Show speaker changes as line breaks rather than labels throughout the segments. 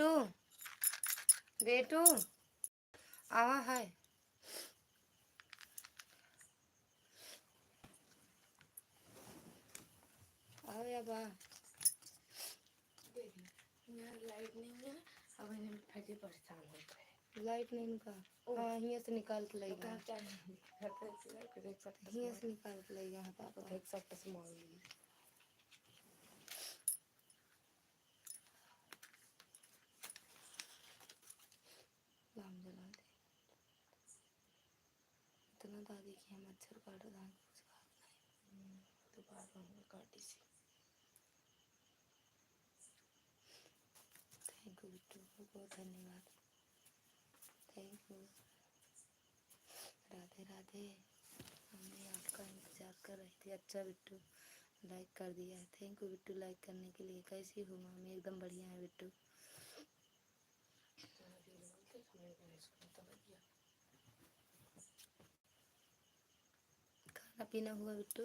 बिट्टू बेटू आवा है। आओ या बा
लाइट नहीं है। अब इन्हें फटे परेशान हो गए।
लाइट नहीं का हाँ हियाँ से निकाल के लेगा हियाँ से निकाल के लेगा यहाँ पापा
एक सब से मांग ली
लाम जला दे इतना दादी की हम मच्छर काट रहा है कुछ खात नहीं
तो बार बार काटी सी।
थैंक यू बिट्टू बहुत धन्यवाद थैंक यू राधे राधे हमने आपका इंतजार कर रही थी। अच्छा बिट्टू लाइक कर दिया है थैंक यू बिट्टू लाइक करने के लिए। कैसी हो मामी एकदम बढ़िया है बिट्टू। खाना पीना हुआ बिट्टू?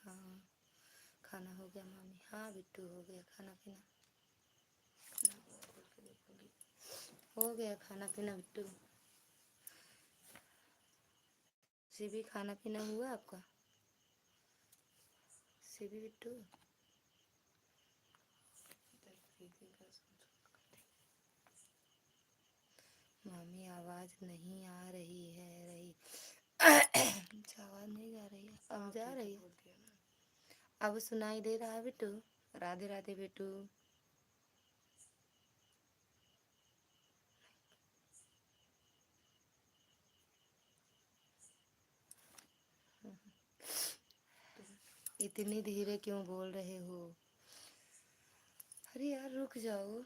हाँ खाना हो गया मामी। हाँ बिट्टू हो गया खाना पीना हो गया खाना पीना बिट्टू। सिभी खाना पीना हुआ आपका सिभी बिट्टू? मामी आवाज़ नहीं आ रही है अच्छा आवाज़ नहीं जा रही है अब जा रही है अब सुनाई दे रहा है बिट्टू। राधे राधे बिट्टू। इतनी धीरे क्यों बोल रहे हो? अरे यार रुक जाओ।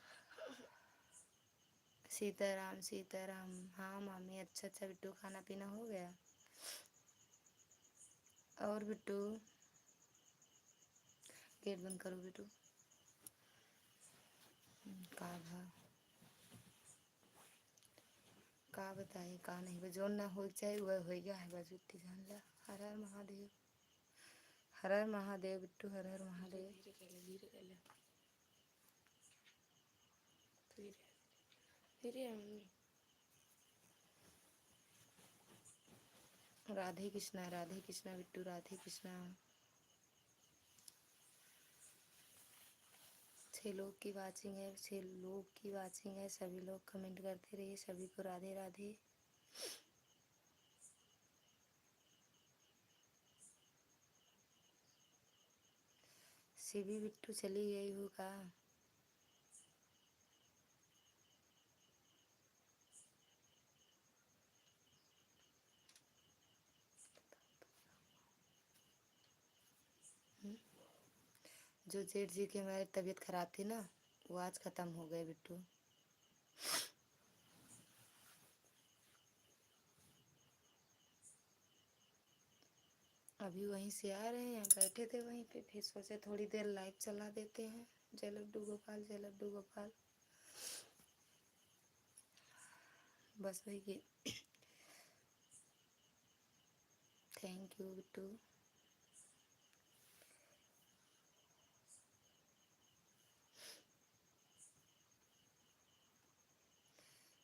सीताराम सीताराम। हाँ मामी अच्छा अच्छा बिट्टू खाना पीना हो गया? और बिट्टू गेट बंद करो बिट्टू। का बताए का नहीं जो ना हो चाहे वह हो गया है बस उठी जान ला। हर हर महादेव हर हर महादेव बिट्टू हर हर महादेव।
धीरे धीरे मम्मी
राधे कृष्णा बिट्टू राधे कृष्णा। 6 लोग की वाचिंग है 6 लोग की वाचिंग है सभी लोग कमेंट करते रहिए सभी को राधे राधे। सिभी बिट्टू चली गई हो का? जो जेठ जी की हमारी तबीयत खराब थी ना वो आज ख़त्म हो गए बिट्टू। अभी वहीं से आ रहे हैं बैठे थे वहीं पे फिर सोचे थोड़ी देर लाइव चला देते हैं। जय लड्डू गोपाल बस वही की। Thank you Bittu.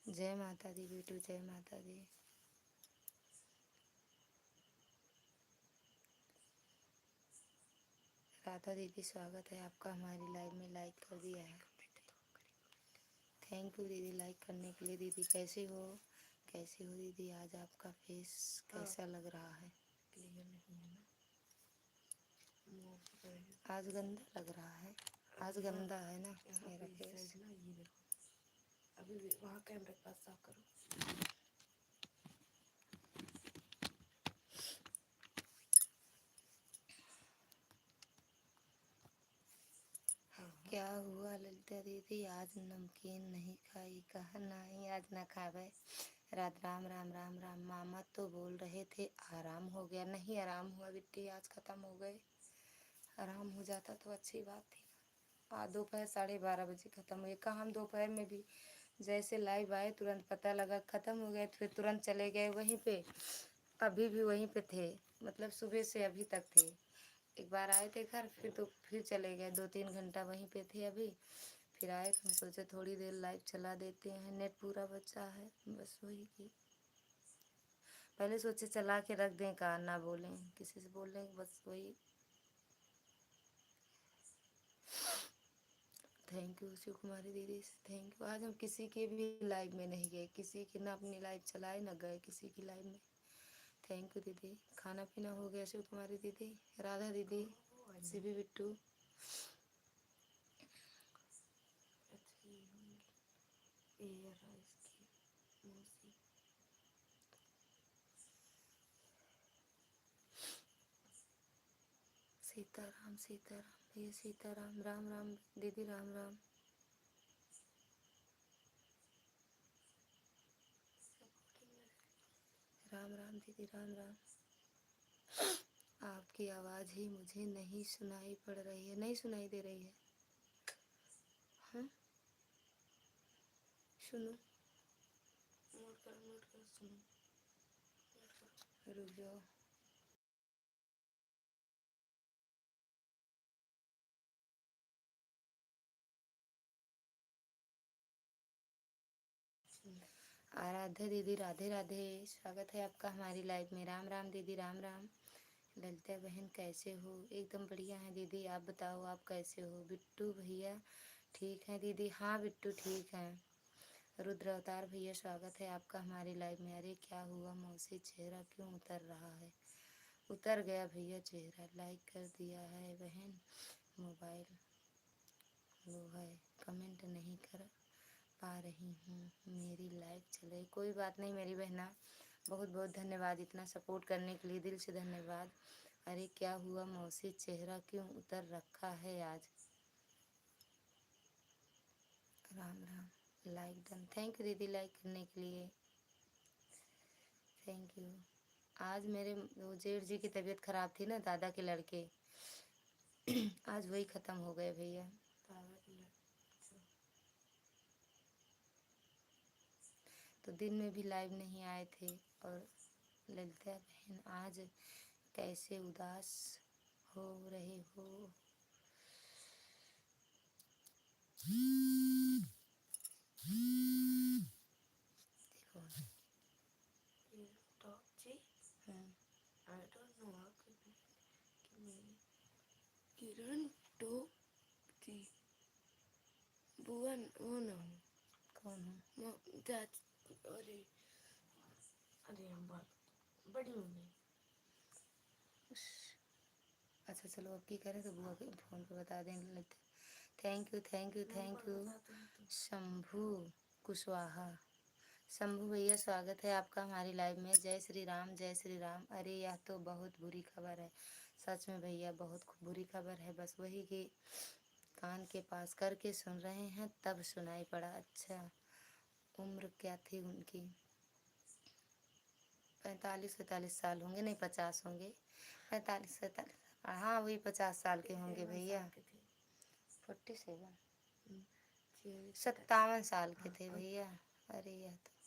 जय माता दी बिट्टू जय माता दी। राधा दीदी स्वागत है आपका हमारी लाइव में लाइक कर दिया है। थैंक यू दीदी लाइक करने के लिए। दीदी कैसी हो दीदी? आज आपका फेस कैसा लग रहा है?
क्लियर नहीं है ना
आज गंदा लग रहा है आज गंदा है ना मेरा फेस।
ना ये देखो अभी वहाँ कैमरे के पास साफ करो।
क्या हुआ ललिता दीदी आज नमकीन नहीं खाई? कहा नहीं आज ना खावे। राम राम राम राम। मामा तो बोल रहे थे आराम हो गया नहीं आराम हुआ बिट्टी आज ख़त्म हो गए। आराम हो जाता तो अच्छी बात थी। आज दोपहर 12:30 बजे ख़त्म हुए। कहाँ हम दोपहर में भी जैसे लाइव आए तुरंत पता लगा ख़त्म हो गए फिर तुरंत चले गए वहीं पे। अभी भी वहीं पे थे मतलब सुबह से अभी तक थे। एक बार आए थे घर फिर तो फिर चले गए 2-3 घंटा वहीं पे थे। अभी फिर आए तो हम सोचे थोड़ी देर लाइव चला देते हैं, नेट पूरा बचा है, बस वही की। पहले सोचे चला के रख दें, कहा ना बोलें, किसी से बोल रहे बस वही। थैंक यू शिव कुमारी दीदी, थैंक यू। आज हम किसी के भी लाइव में नहीं गए, किसी की ना अपनी लाइव चलाए ना गए किसी की लाइव में। थैंक यू दीदी। खाना पीना हो गया शिव कुमारी दीदी, राधा दीदी, सीबी बिट्टू। सीताराम सीताराम भैया, सीताराम, राम राम दीदी, राम राम। राम राम दीदी, राम राम। आपकी आवाज़ ही मुझे नहीं सुनाई पड़ रही है, नहीं सुनाई दे रही है। हाँ सुनो,
नोट कर सुनो,
रुक जाओ। आराध्या दीदी, राधे राधे, स्वागत है आपका हमारी लाइव में। राम राम दीदी, राम राम। ललिता बहन कैसे हो? एकदम बढ़िया है दीदी, आप बताओ आप कैसे हो? बिट्टू भैया ठीक है दीदी? हाँ बिट्टू ठीक है। रुद्र अवतार भैया स्वागत है आपका हमारी लाइव में। अरे क्या हुआ मौसी, चेहरा क्यों उतर रहा है? उतर गया भैया चेहरा, लाइक कर दिया है बहन, मोबाइल वो है, कमेंट नहीं कर पा रही हूँ, मेरी लाइव चल रही। कोई बात नहीं मेरी बहना, बहुत बहुत धन्यवाद इतना सपोर्ट करने के लिए, दिल से धन्यवाद। अरे क्या हुआ मौसी, चेहरा क्यों उतर रखा है आज? Ram Ram, like done, thank you दीदी लाइक करने के लिए, थैंक यू। आज मेरे वो जेठ जी की तबीयत खराब थी ना, दादा के लड़के, आज वही ख़त्म हो गए भैया। तो दिन में भी लाइव नहीं आए थे। और ललिता बहन आज कैसे उदास हो रहे हो? देखो
किरण टॉप जी बुआ वो ना हो,
कौन हो?
अरे अरे हम बात बड़ी मम्मी।
अच्छा चलो अब की करें तो बुआ के फ़ोन पे बता दें Lalita. Thank you thank you thank you. Shambhu Kushwaha, Shambhu भैया स्वागत है आपका हमारी लाइव में। जय श्री राम, जय श्री राम। अरे यह तो बहुत बुरी खबर है, सच में भैया बहुत बुरी खबर है। बस वही कि कान के पास करके सुन रहे हैं तब सुनाई पड़ा। अच्छा उम्र क्या थी उनकी? 45-45 साल होंगे, नहीं 50 होंगे, 45-47, हाँ वही 50 साल के होंगे भैया। 47, 57 साल के थे भैया। अरे यह तो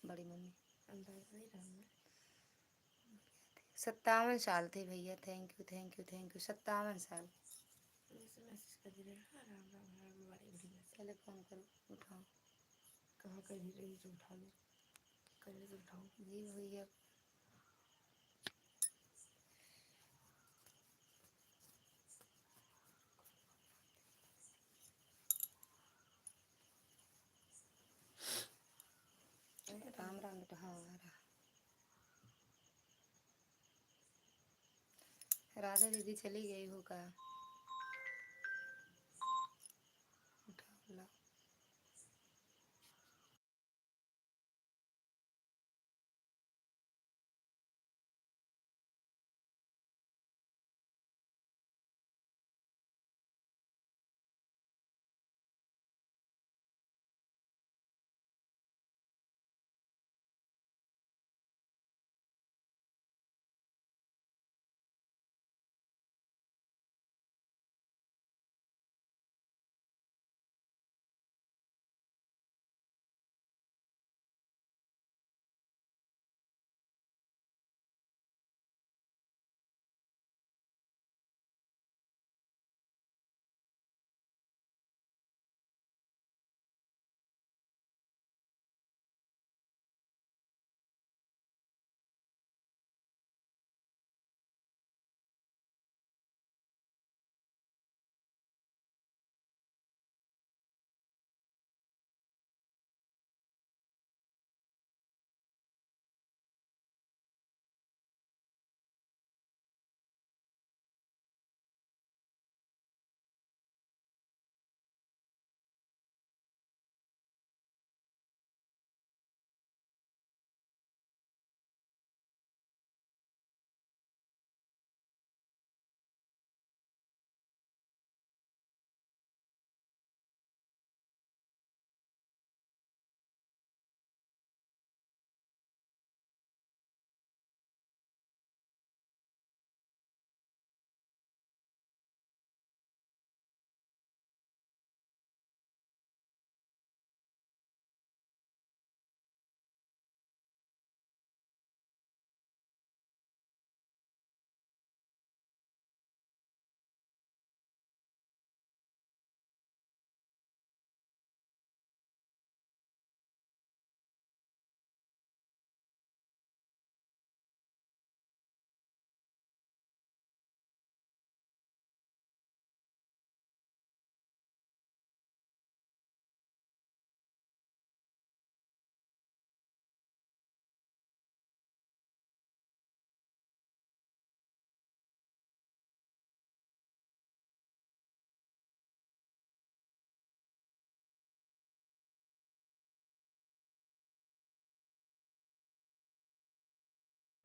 बड़ी मम्मी 57 साल थे भैया। Thank you thank you thank you. 57 साल। पहले फ़ोन करो, उठाओ।
कहाँ कर रही तो उठा लो, कर तो उठाओ
जी भैया। राम राम बेटा, हाँ राधा दीदी चली गई होगा। उठाओ ला।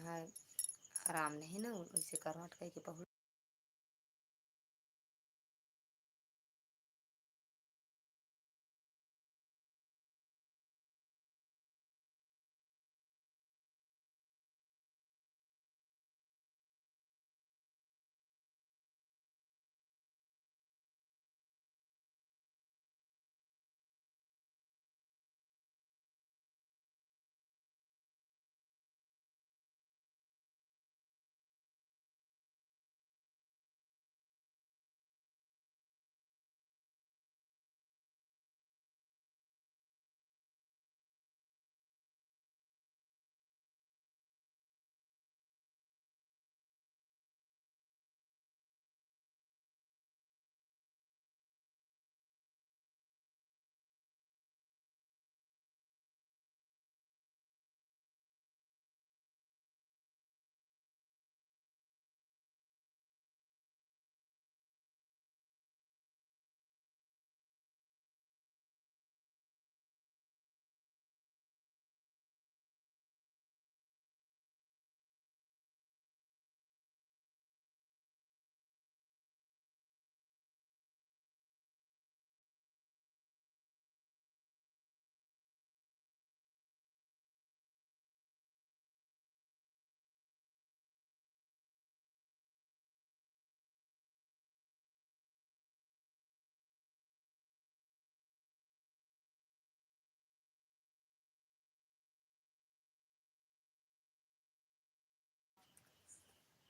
है आराम नहीं ना, उसे करवट करके पहुँच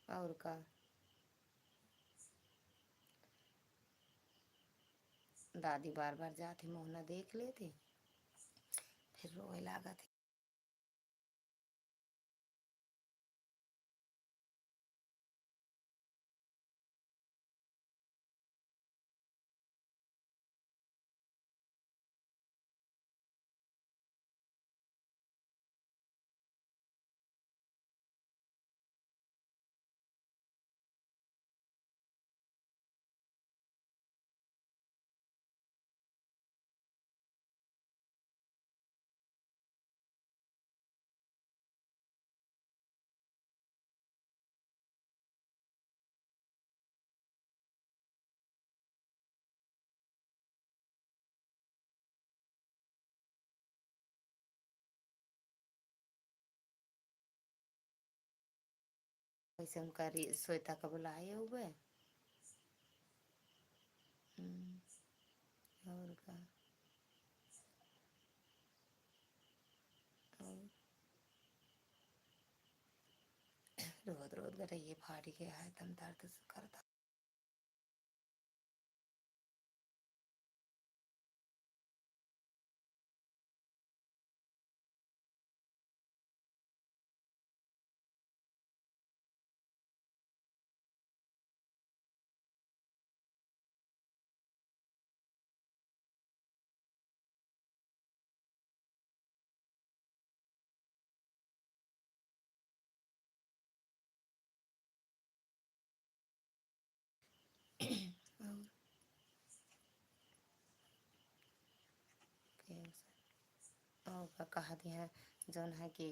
और का दादी बार बार जाती मोहना देख लेती, फिर रोए लागत। वैसे उनका श्वेता का बुलाए हुए। और का रोद रोद कर ये फाड़ी के है तम दर्द करता। और कहा दिया जौन है कि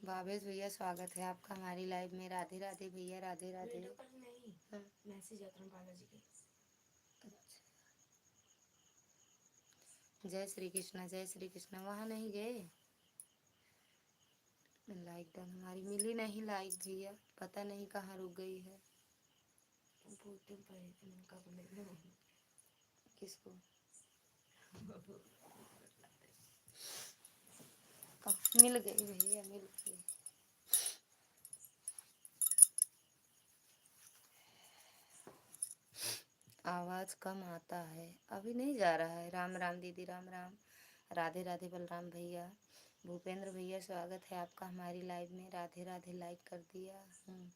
भावेश भैया स्वागत है आपका हमारी लाइव में। राधे राधे भैया, राधे राधे।
नहीं मैसेज आता है बालाजी के।
अच्छा जय श्री कृष्णा, जय श्री कृष्णा। वहाँ नहीं गए? लाइक डन हमारी मिली नहीं लाइक भैया, पता नहीं कहाँ रुक गई है।
बहुत दिन पहले थे उनका को मिल गया।
किसको? मिल गई भैया, मिल गई। आवाज कम आता है, अभी नहीं जा रहा है। राम राम दीदी, राम राम। राधे राधे बलराम भैया। भूपेंद्र भैया स्वागत है आपका हमारी लाइव में। राधे राधे। लाइक कर दिया हूँ।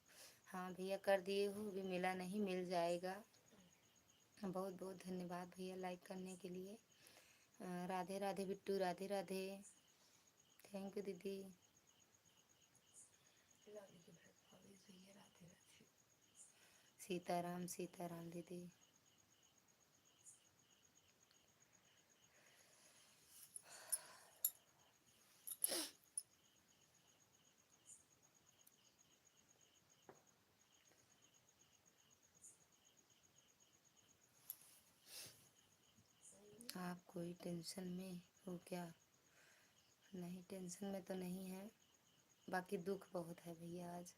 हाँ भैया कर दिए हो, अभी मिला नहीं, मिल जाएगा। बहुत बहुत धन्यवाद भैया लाइक करने के लिए। राधे राधे बिट्टू, राधे राधे। थैंक यू दीदी। सीताराम सीताराम दीदी। आप कोई टेंशन में हो क्या? नहीं, टेंशन में तो नहीं है, बाकी दुख बहुत है भैया आज।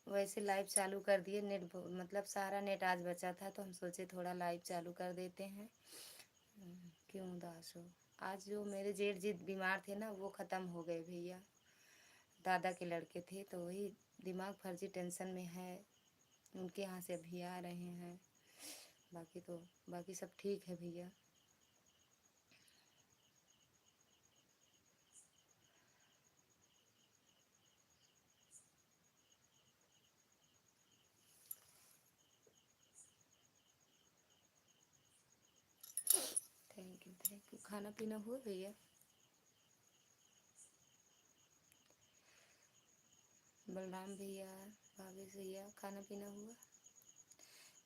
वैसे लाइव चालू कर दिए, नेट मतलब सारा नेट आज बचा था, तो हम सोचे थोड़ा लाइव चालू कर देते हैं। क्यों उदास हो? आज जो मेरे जेठ जी बीमार थे ना, वो ख़त्म हो गए भैया। दादा के लड़के थे, तो वही दिमाग फर्जी टेंशन में है। उनके यहाँ से अभी आ रहे हैं। बाकी सब ठीक है भैया। Thank you thank you. खाना पीना हुआ भैया? बलराम भैया, भावेश भैया, खाना पीना हुआ?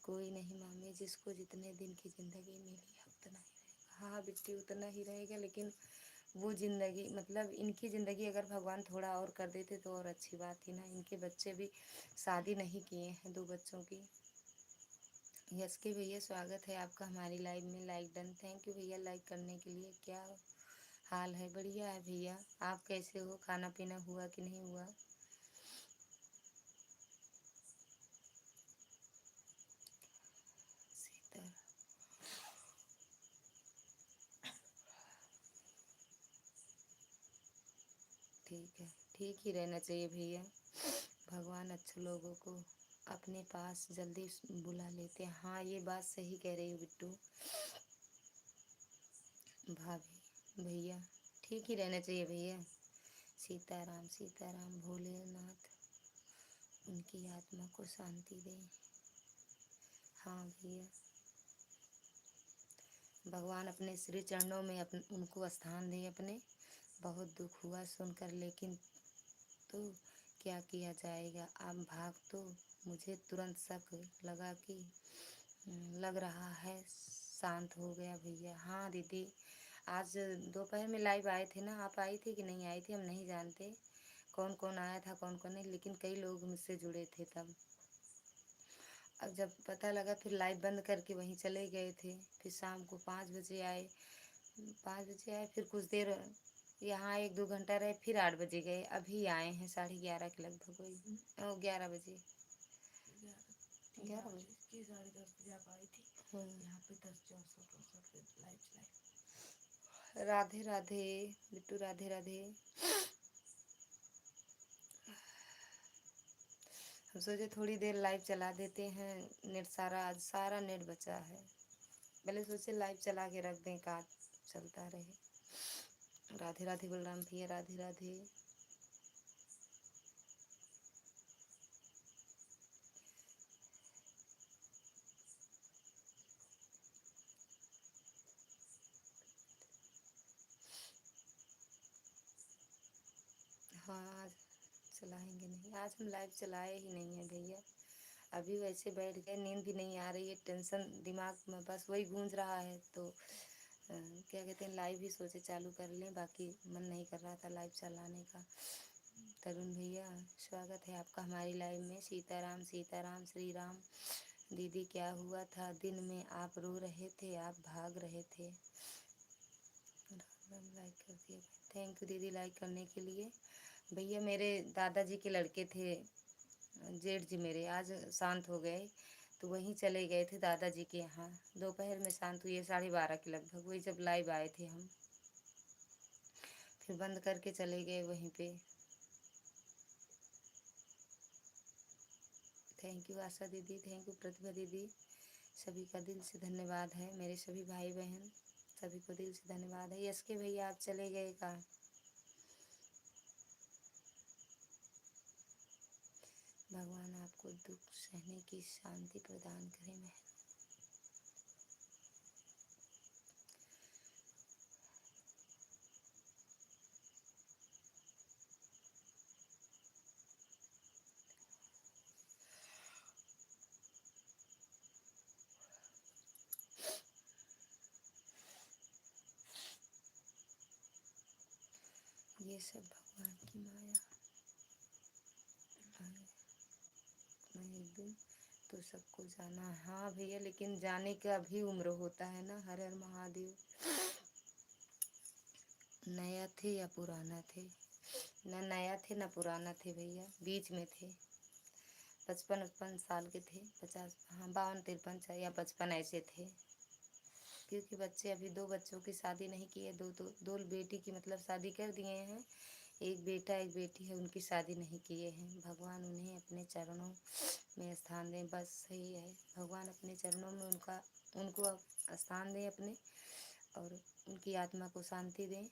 कोई नहीं मामी, जिसको जितने दिन की ज़िंदगी मिली है उतना ही रहेगा। हाँ बिट्टी, उतना ही रहेगा, लेकिन वो ज़िंदगी मतलब इनकी ज़िंदगी अगर भगवान थोड़ा और कर देते तो और अच्छी बात थी ना। इनके बच्चे भी शादी नहीं किए हैं, 2 बच्चों की। यस के भैया स्वागत है आपका हमारी लाइव में। Like done. थैंक यू भैया लाइक करने के लिए। क्या हाल है? बढ़िया है भैया। आप कैसे हो? खाना पीना हुआ कि नहीं हुआ? सीता, ठीक है, ठीक ही रहना चाहिए भैया। भगवान अच्छे लोगों को अपने पास जल्दी बुला लेते हैं। हाँ ये बात सही कह रही हो बिट्टू। भाभी भैया ठीक ही रहना चाहिए भैया। सीताराम सीताराम। भोलेनाथ उनकी आत्मा को शांति दे। हाँ भैया, भगवान अपने श्री चरणों में उनको स्थान दे अपने। बहुत दुख हुआ सुनकर, लेकिन तो क्या किया जाएगा। आप भाग तो मुझे तुरंत शक लगा कि लग रहा है शांत हो गया भैया। हाँ दीदी, आज दोपहर में लाइव आए थे ना, आप आई थी कि नहीं आई थी हम नहीं जानते। कौन कौन आया था कौन कौन नहीं, लेकिन कई लोग मुझसे जुड़े थे तब। अब जब पता लगा फिर लाइव बंद करके वहीं चले गए थे। फिर शाम को 5 बजे आए। 5 बजे आए, फिर कुछ देर यहाँ 1-2 घंटा रहे, फिर 8 बजे गए। अभी आए हैं 11:30 के लगभग, वही 11 बजे। 11 बजे
की 10:30 आप आई थी यहाँ पे 10:64 पे लाइव चलाई।
राधे राधे बिट्टू, राधे राधे। हम सोचे थोड़ी देर लाइव चला देते हैं, नेट आज सारा नेट बचा है। पहले सोचे लाइव चला के रख दें, का चलता रहे। राधे राधे बलराम भैया, राधे राधे। हाँ आज चलाएंगे नहीं, आज हम लाइव चलाए ही नहीं है भैया। अभी वैसे बैठ गए, नींद भी नहीं आ रही है, टेंशन दिमाग में बस वही गूंज रहा है। तो क्या कहते हैं, लाइव ही सोचे चालू कर लें, बाकी मन नहीं कर रहा था लाइव चलाने का। तरुण भैया स्वागत है आपका हमारी लाइव में। सीताराम सीताराम श्री राम। दीदी क्या हुआ था? दिन में आप रो रहे थे, आप भाग रहे थे। राम लाइक कर दिया। थैंक यू दीदी लाइक करने के लिए। भैया मेरे दादाजी के लड़के थे, जेठ जी मेरे, आज शांत हो गए, तो वहीं चले गए थे दादाजी के यहाँ। दोपहर में शांत हुए 12:30 के लगभग, वही जब लाइव आए थे हम, फिर बंद करके चले गए वहीं पे। थैंक यू आशा दीदी, थैंक यू प्रतिभा दीदी, सभी का दिल से धन्यवाद है। मेरे सभी भाई बहन सभी को दिल से धन्यवाद है। यस के भैया आप चले गए कहाँ? भगवान आपको दुख सहने की शांति प्रदान करे। मैं ये सब भगवान की माया। मैं एक दिन तो सबको जाना। हाँ भैया, लेकिन जाने का भी उम्र होता है ना। हर हर महादेव। नया थे या पुराना थे? ना नया थे ना पुराना थे भैया, बीच में थे। 55 साल के थे, 50, हाँ 52-53 या 55 ऐसे थे। क्योंकि बच्चे अभी 2 बच्चों की शादी नहीं की है, दो बेटी की मतलब शादी कर दिए हैं। एक बेटा एक बेटी है, उनकी शादी नहीं किए हैं। भगवान उन्हें अपने चरणों में स्थान दें, बस सही है। भगवान अपने चरणों में उनको स्थान दें अपने, और उनकी आत्मा को शांति दें।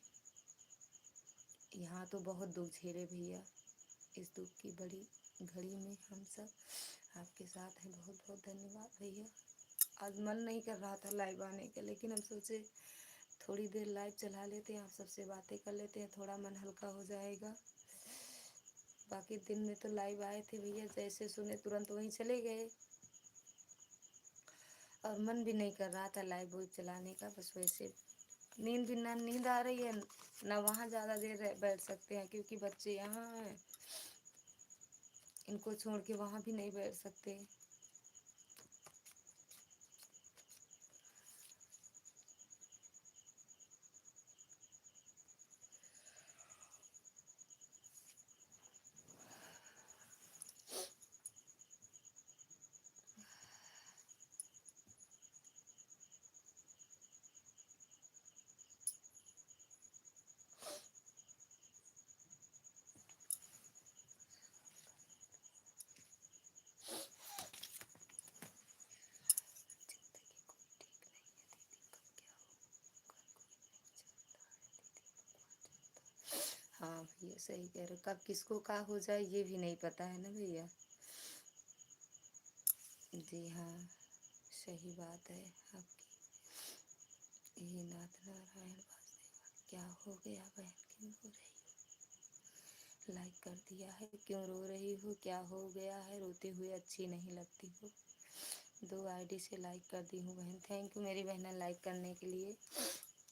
यहाँ तो बहुत दुख झेले भैया, इस दुख की बड़ी घड़ी में हम सब आपके साथ हैं। बहुत बहुत धन्यवाद भैया। आज मन नहीं कर रहा था लाइव आने का, लेकिन हम सोचे थोड़ी देर लाइव चला लेते हैं, आप सबसे बातें कर लेते हैं, थोड़ा मन हल्का हो जाएगा। बाकी दिन में तो लाइव आए थे भैया, जैसे सुने तुरंत वहीं चले गए, और मन भी नहीं कर रहा था लाइव वो चलाने का। बस वैसे नींद आ रही है ना, वहाँ ज़्यादा देर बैठ सकते हैं क्योंकि बच्चे यहाँ हैं, इनको छोड़ के वहाँ भी नहीं बैठ सकते। हाँ भैया सही कह रहे, कब किसको का हो जाए ये भी नहीं पता है ना भैया। जी हाँ, सही बात है आपकी। ये नाथ नारायण वासुदेवा, क्या हो गया बहन, क्यों रो रही हो? लाइक कर दिया है, क्यों रो रही हो? क्या हो गया है? रोते हुए अच्छी नहीं लगती हो। 2 आईडी से लाइक कर दी हूँ बहन। थैंक यू मेरी बहन लाइक करने के लिए।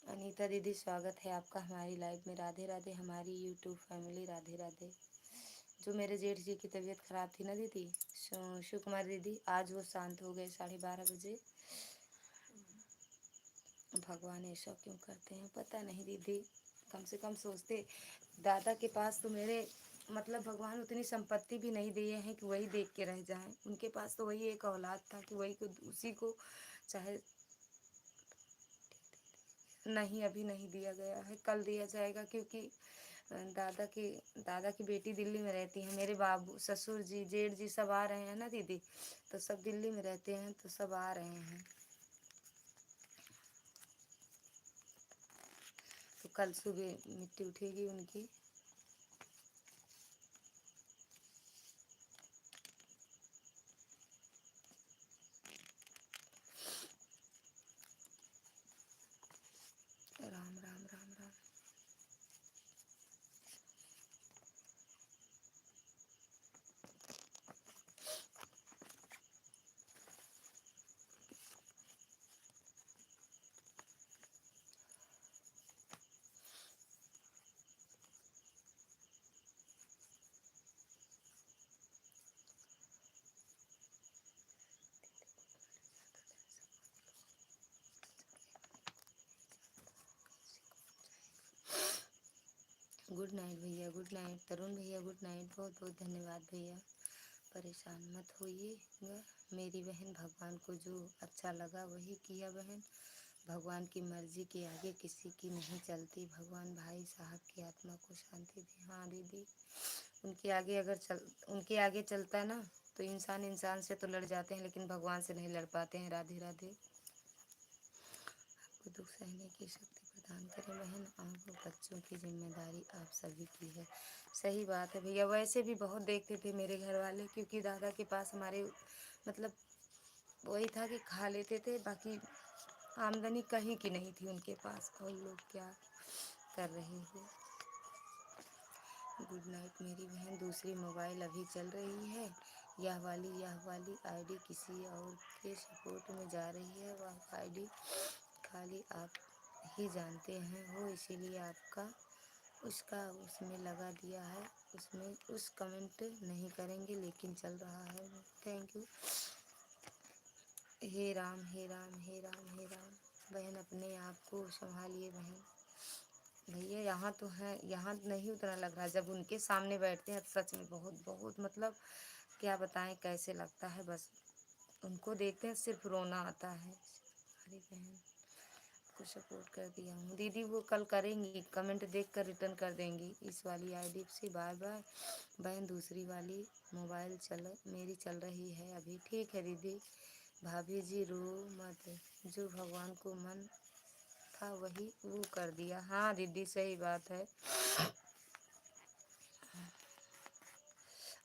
अनीता दीदी स्वागत है आपका हमारी लाइव में। राधे राधे हमारी यूट्यूब फैमिली, राधे राधे। जो मेरे जेठ जी की तबीयत खराब थी ना दीदी, शिव कुमार दीदी, आज वो शांत हो गए 12:30 बजे। भगवान ऐसा क्यों करते हैं पता नहीं दीदी। कम से कम सोचते, दादा के पास तो मेरे मतलब भगवान उतनी संपत्ति भी नहीं दिए हैं कि वही देख के रह जाएं। उनके पास तो वही एक औलाद था कि वही को उसी को चाहे नहीं, अभी नहीं दिया गया है, कल दिया जाएगा। क्योंकि दादा की बेटी दिल्ली में रहती है। मेरे बाबू ससुर जी जेठ जी सब आ रहे हैं ना दीदी, तो सब दिल्ली में रहते हैं, तो सब आ रहे हैं। तो कल सुबह मिट्टी उठेगी उनकी। राम राम राम राम। गुड नाइट भैया, गुड नाइट तरुण भैया, गुड नाइट। बहुत बहुत धन्यवाद भैया। परेशान मत होइएगा मेरी बहन, भगवान को जो अच्छा लगा वही किया बहन। भगवान की मर्जी के आगे किसी की नहीं चलती। भगवान भाई साहब की आत्मा को शांति दे। हाँ दीदी, उनके आगे चलता है ना तो इंसान इंसान से तो लड़ जाते हैं, लेकिन भगवान से नहीं लड़ पाते हैं। राधे राधे। आपको दुख सहने की शक्ति प्रदान करें बहन, और बच्चों की जिम्मेदारी आप सभी की है। सही बात है भैया। वैसे भी बहुत देखते थे मेरे घर वाले, क्योंकि दादा के पास हमारे मतलब वही था कि खा लेते थे, बाकी आमदनी कहीं की नहीं थी उनके पास। और लोग क्या कर रहे थे। गुड नाइट मेरी बहन। दूसरी मोबाइल अभी चल रही है, यह वाली आईडी किसी और के सपोर्ट में जा रही है। वह आईडी खाली आप ही जानते हैं हो, इसीलिए आपका उसका उसमें लगा दिया है। उसमें उस कमेंट नहीं करेंगे, लेकिन चल रहा है। Thank you. हे राम हे राम हे राम हे राम। बहन अपने आप को संभालिए बहन। भैया यहाँ तो है, यहाँ नहीं उतना लग रहा। जब उनके सामने बैठते हैं सच में बहुत बहुत मतलब क्या बताएं कैसे लगता है। बस उनको देखते हैं सिर्फ रोना आता है। हमारी बहन को सपोर्ट कर दिया हूँ दीदी, वो कल करेंगी, कमेंट देख कर रिटर्न कर देंगी इस वाली आईडी से। बाय बाय बहन। दूसरी वाली मोबाइल मेरी चल रही है अभी। ठीक है दीदी। भाभी जी रो मत, जो भगवान को मन था वही वो कर दिया। हाँ दीदी सही बात है।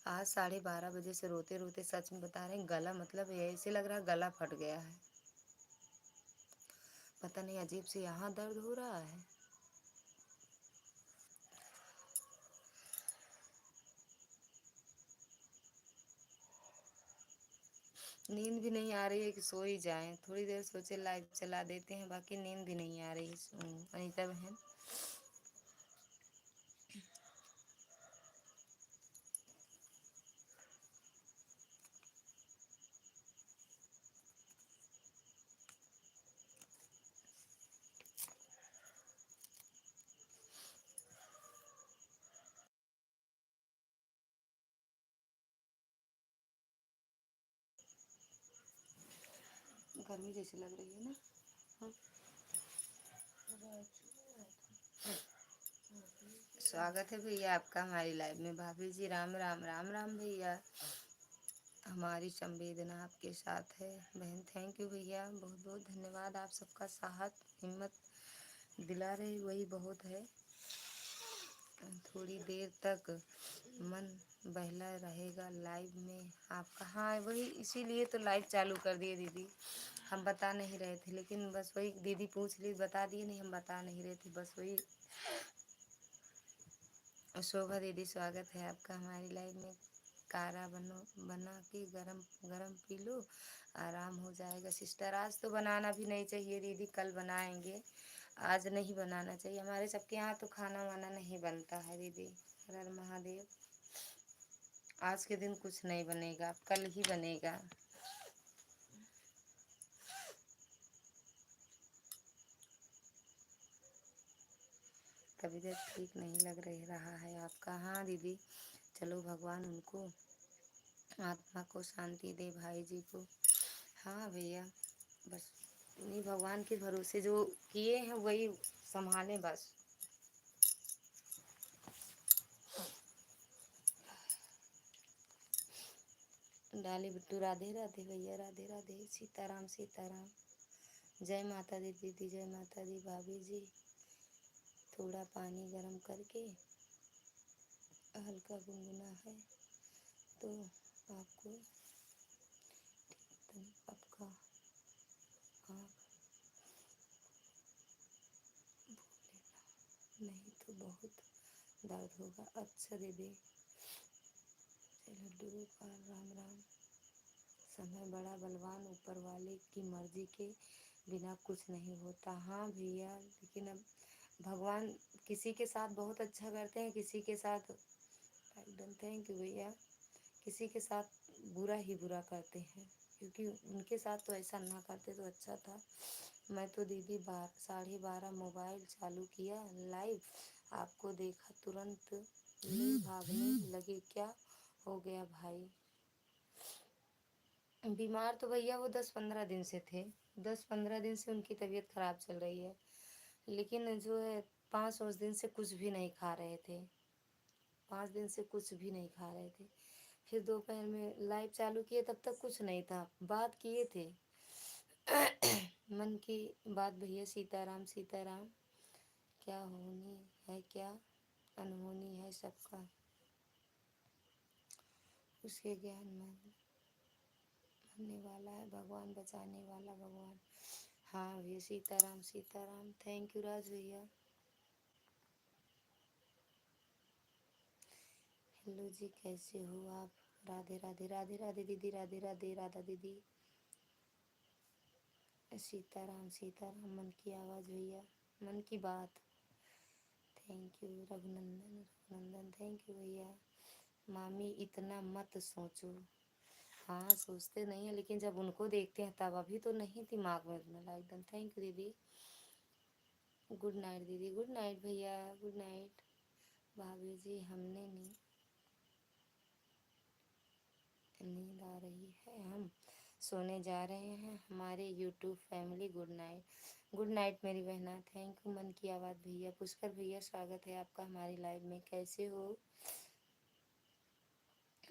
आज 12:30 बजे से रोते रोते, सच में बता रहे हैं, गला मतलब ऐसे लग रहा है गला फट गया है। पता नहीं अजीब से यहाँ दर्द हो रहा है। नींद भी नहीं आ रही है कि सो ही जाएं। थोड़ी देर सोचे लाइव चला देते हैं, बाकी नींद भी नहीं आ रही। अनीता बहन गर्मी जैसी लग रही है ना। हाँ। स्वागत है भैया आपका हमारी लाइव में। भाभी जी राम राम राम राम भैया। हमारी संवेदना आपके साथ है बहन। थैंक यू भैया, बहुत बहुत धन्यवाद। आप सबका साथ हिम्मत दिला रहे वही बहुत है। थोड़ी देर तक मन बहला रहेगा लाइव में आपका। हाँ वही, इसीलिए तो लाइव चालू कर दिए दीदी। हम बता नहीं रहे थे, लेकिन बस वही दीदी पूछ ली, बता दिए नहीं, हम बता नहीं रहे थे बस वही। शोभा दीदी स्वागत है आपका हमारी लाइव में। काढ़ा बना के गरम गरम पी लो, आराम हो जाएगा। सिस्टर आज तो बनाना भी नहीं चाहिए दीदी, कल बनाएंगे। आज नहीं बनाना चाहिए। हमारे सबके यहाँ तो खाना वाना नहीं बनता है दीदी। हर हर महादेव। आज के दिन कुछ नहीं बनेगा, कल ही बनेगा। तबीयत ठीक नहीं लग रहा है आपका। हाँ दीदी, चलो भगवान उनको आत्मा को शांति दे, भाई जी को। हाँ भैया, बस इन्हीं भगवान के भरोसे जो किए हैं वही संभालें बस। डाली बिट्टू राधे राधे भैया, राधे राधे। सीताराम सीताराम। जय माता दी दीदी, जय माता दी भाभी जी। थोड़ा पानी गर्म करके हल्का गुनगुना है तो आपको आपका आँख नहीं तो बहुत दर्द होगा। अच्छा दीदी। लड्डू गोपाल राम राम। समय बड़ा बलवान, ऊपर वाले की मर्जी के बिना कुछ नहीं होता। हाँ भैया, लेकिन अब भगवान किसी के साथ बहुत अच्छा करते हैं, किसी के साथ एकदम। थैंक यू भैया। किसी के साथ बुरा ही बुरा करते हैं। क्योंकि उनके साथ तो ऐसा ना करते तो अच्छा था। मैं तो दीदी 12:30 मोबाइल चालू किया लाइव, आपको देखा तुरंत ले भागने लगे, क्या हो गया भाई? बीमार तो भैया वो 10-15 दिन से थे, 10-15 दिन से उनकी तबीयत खराब चल रही है, लेकिन जो है 5 दिन से कुछ भी नहीं खा रहे थे, 5 दिन से कुछ भी नहीं खा रहे थे। फिर दोपहर में लाइव चालू किए, तब तक कुछ नहीं था, बात किए थे मन की बात भैया, सीताराम सीताराम, क्या होनी है क्या अनहोनी है सबका, उसके ज्ञान में बनने वाला है भगवान, बचाने वाला भगवान। हाँ भैया, सीताराम सीताराम, थैंक यू राज भैया। हेलो जी, कैसे हो आप? राधे राधे, राधे राधे दीदी, राधे राधे राधा दीदी। सीताराम सीताराम, मन की आवाज़ भैया, मन की बात। Thank you Raghunandan, Raghunandan thank you भैया। मामी इतना मत सोचो। हाँ सोचते नहीं है, लेकिन जब उनको देखते हैं तब, अभी तो नहीं दिमाग में उतना एकदम। थैंक यू दीदी, गुड नाइट दीदी, गुड नाइट भैया, गुड नाइट। भाभी जी हमने नींद आ रही है, हम सोने जा रहे हैं, हमारे YouTube family good night. Good night मेरी बहना, थैंक यू मन की आवाज़ भैया। पुष्कर भैया स्वागत है आपका हमारी लाइव में, कैसे हो?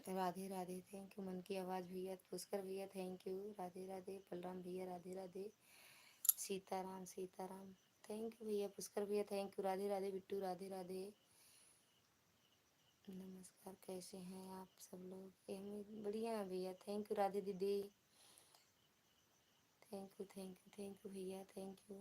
राधे राधे, थैंक यू मन की आवाज़ भैया। पुष्कर भैया थैंक यू, राधे राधे। बलराम भैया राधे राधे, सीताराम सीताराम, थैंक यू भैया। पुष्कर भैया थैंक यू, राधे राधे। बिट्टू राधे राधे, नमस्कार, कैसे हैं आप सब लोग? बढ़िया है भैया, थैंक यू राधे दीदी, thank you thank you thank you भैया, थैंक यू।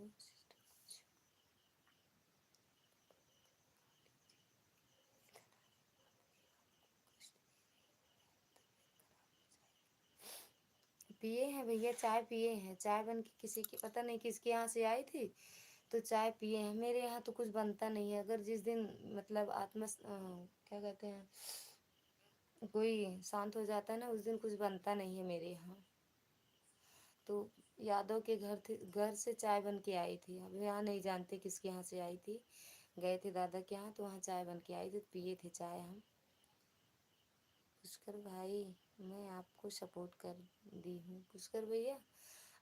पिए हैं भैया, चाय पिए हैं, चाय बन के किसी की पता नहीं किसके यहाँ से आई थी, तो चाय पिए हैं। मेरे यहाँ तो कुछ बनता नहीं है, अगर जिस दिन मतलब क्या कहते हैं, कोई शांत हो जाता है ना, उस दिन कुछ बनता नहीं है मेरे यहाँ। तो यादव के घर से चाय बन के आई थी, अब यहाँ नहीं जानते किसके यहाँ से आई थी। गए थे दादा के यहाँ, तो वहाँ चाय बन के आई थी, पिए थे चाय हम। पुष्कर भाई, मैं आपको सपोर्ट कर दी हूँ। पुष्कर भैया,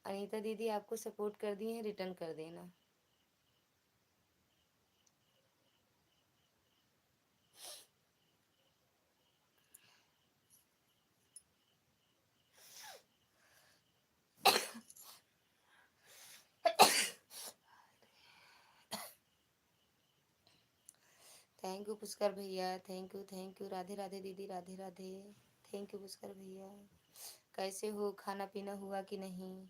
अनीता दीदी आपको सपोर्ट कर दी है, रिटर्न कर देना। थैंक यू पुष्कर भैया, थैंक यू। राधे राधे दीदी, राधे राधे, थैंक यू पुष्कर भैया। कैसे हो, खाना पीना हुआ कि नहीं?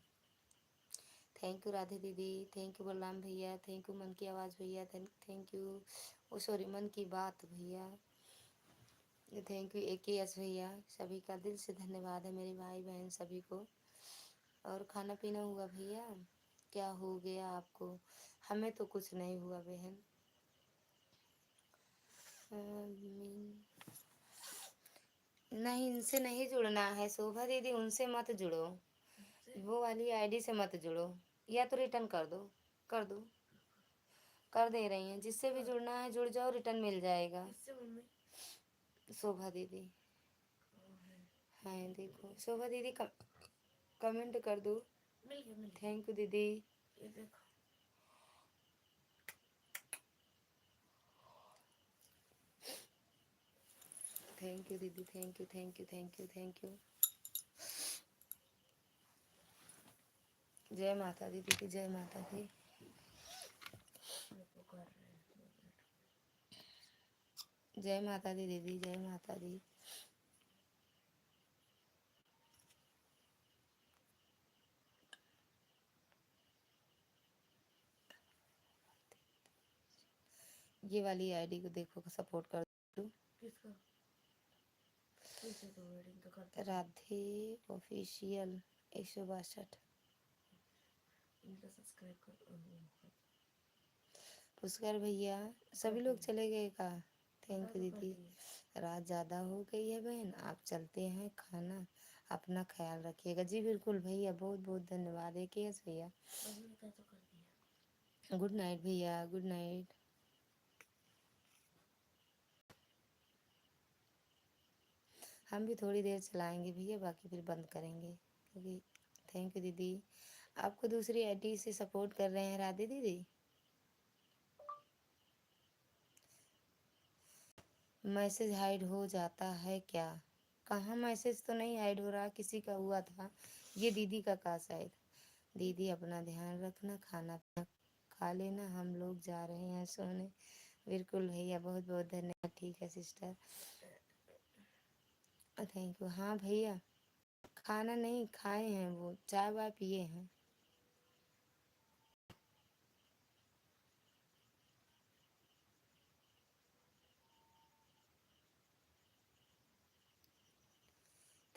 थैंक यू राधे दीदी, थैंक यू बलराम भैया, थैंक यू मन की आवाज़ भैया, थैंक यू, ओ सॉरी मन की बात भैया, थैंक यू AKS भैया। सभी का दिल से धन्यवाद है मेरे भाई बहन सभी को। और खाना पीना हुआ भैया? क्या हो गया आपको? हमें तो कुछ नहीं हुआ बहन। नहीं, इनसे नहीं जुड़ना है शोभा दीदी, उनसे मत जुड़ो, वो वाली आईडी से मत जुड़ो, या तो रिटर्न कर दो, कर दो, कर दे रही हैं। जिससे भी जुड़ना है जुड़ जाओ, रिटर्न मिल जाएगा। शोभा दीदी, हाँ देखो शोभा दीदी, कमेंट कर दो। थैंक यू दीदी। थैंक यू दीदी, thank you thank you thank you thank you. जय माता दी दीदी, जय माता दी। जय माता दी दीदी, जय माता दी। ये वाली आईडी को देखो, सपोर्ट कर दो।
किसका?
राधे ऑफिशियल 162।
इनका सब्सक्राइब कर।
पुष्कर भैया, सभी लोग चले गए का? थैंक यू दीदी। रात ज़्यादा हो गई है बहन, आप चलते हैं खाना, अपना ख्याल रखिएगा। जी बिल्कुल भैया, बहुत बहुत धन्यवाद। एक यस भैया।
मम्मी का तो कर दिया।
गुड नाइट भैया, गुड नाइट। हम भी थोड़ी देर चलाएंगे भैया, बाकी फिर बंद करेंगे क्योंकि थैंक यू दीदी। आपको दूसरी आईडी से सपोर्ट कर रहे हैं राधे दीदी। मैसेज हाइड हो जाता है क्या? कहाँ मैसेज तो नहीं हाइड हो रहा, किसी का हुआ था। ये दीदी का शायद। दीदी अपना ध्यान रखना, खाना पीना खा लेना, हम लोग जा रहे हैं सोने। बिल्कुल भैया, बहुत बहुत धन्यवाद। ठीक है सिस्टर, थैंक यू। हाँ भैया, खाना नहीं खाए हैं, वो चाय वाय पिए हैं।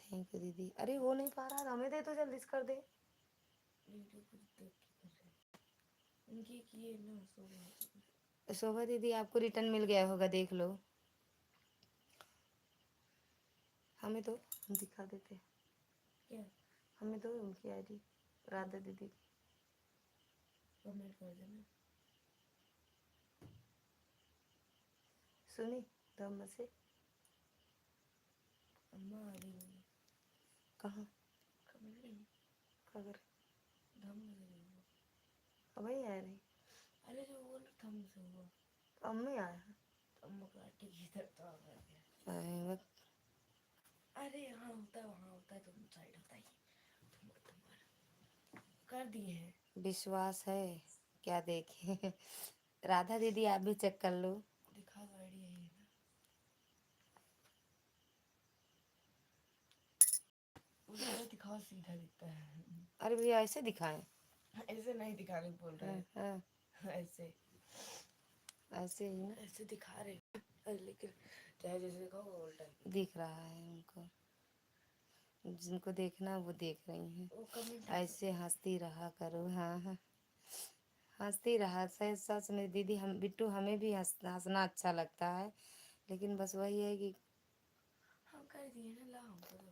थैंक यू दीदी। अरे हो नहीं पा रहा, हमें दे तो जल्दी से कर दे।
वीडियो कुछ देख के कर रहे उनकी किए ना
शोभा दीदी, आपको रिटर्न मिल गया होगा, देख लो। हमें तो हम दिखा देते।
क्या
हमें तो उनकी आईडी राधा दीदी।
कमेंट कर देना।
सुनी धम्म से।
अम्मा आ रही होगी।
कहाँ?
कमेंट नहीं
खबर
धम से नहीं हुआ।
वही आ रही।
अरे जो वो लोग थम से हुआ।
अम्मी आया है।
तो अम्मा काटे की इधर तो आ गया। अरे यहाँ होता है वहाँ होता है, तुम साइड होता है। तुम्हारा कर दिए हैं।
विश्वास है क्या देखे? राधा दीदी आप भी चेक कर लो।
दिखा दो आईडी यही है ना। उधर दिखाओ, सीधा दिखता है।
अरे भैया ऐसे दिखाएं?
ऐसे नहीं दिखाने को बोल रहे
हाँ,
हैं। ऐसे
ऐसे ही ना
ऐसे दिखा रहे हैं, लेकिन चाहे जैसे दिखाओ वो उल्टा ही
दिख रहा है उनको। जिनको देखना वो देख रही हैं।
वो कमेंट
ऐसे हंसती रहा करो। हाँ हाँ, हंसती रहा। सच सच में दीदी, हम बिट्टू हमें भी हंसना अच्छा लगता है, लेकिन बस वही है कि
हम कर दिए ना। ला हमको तो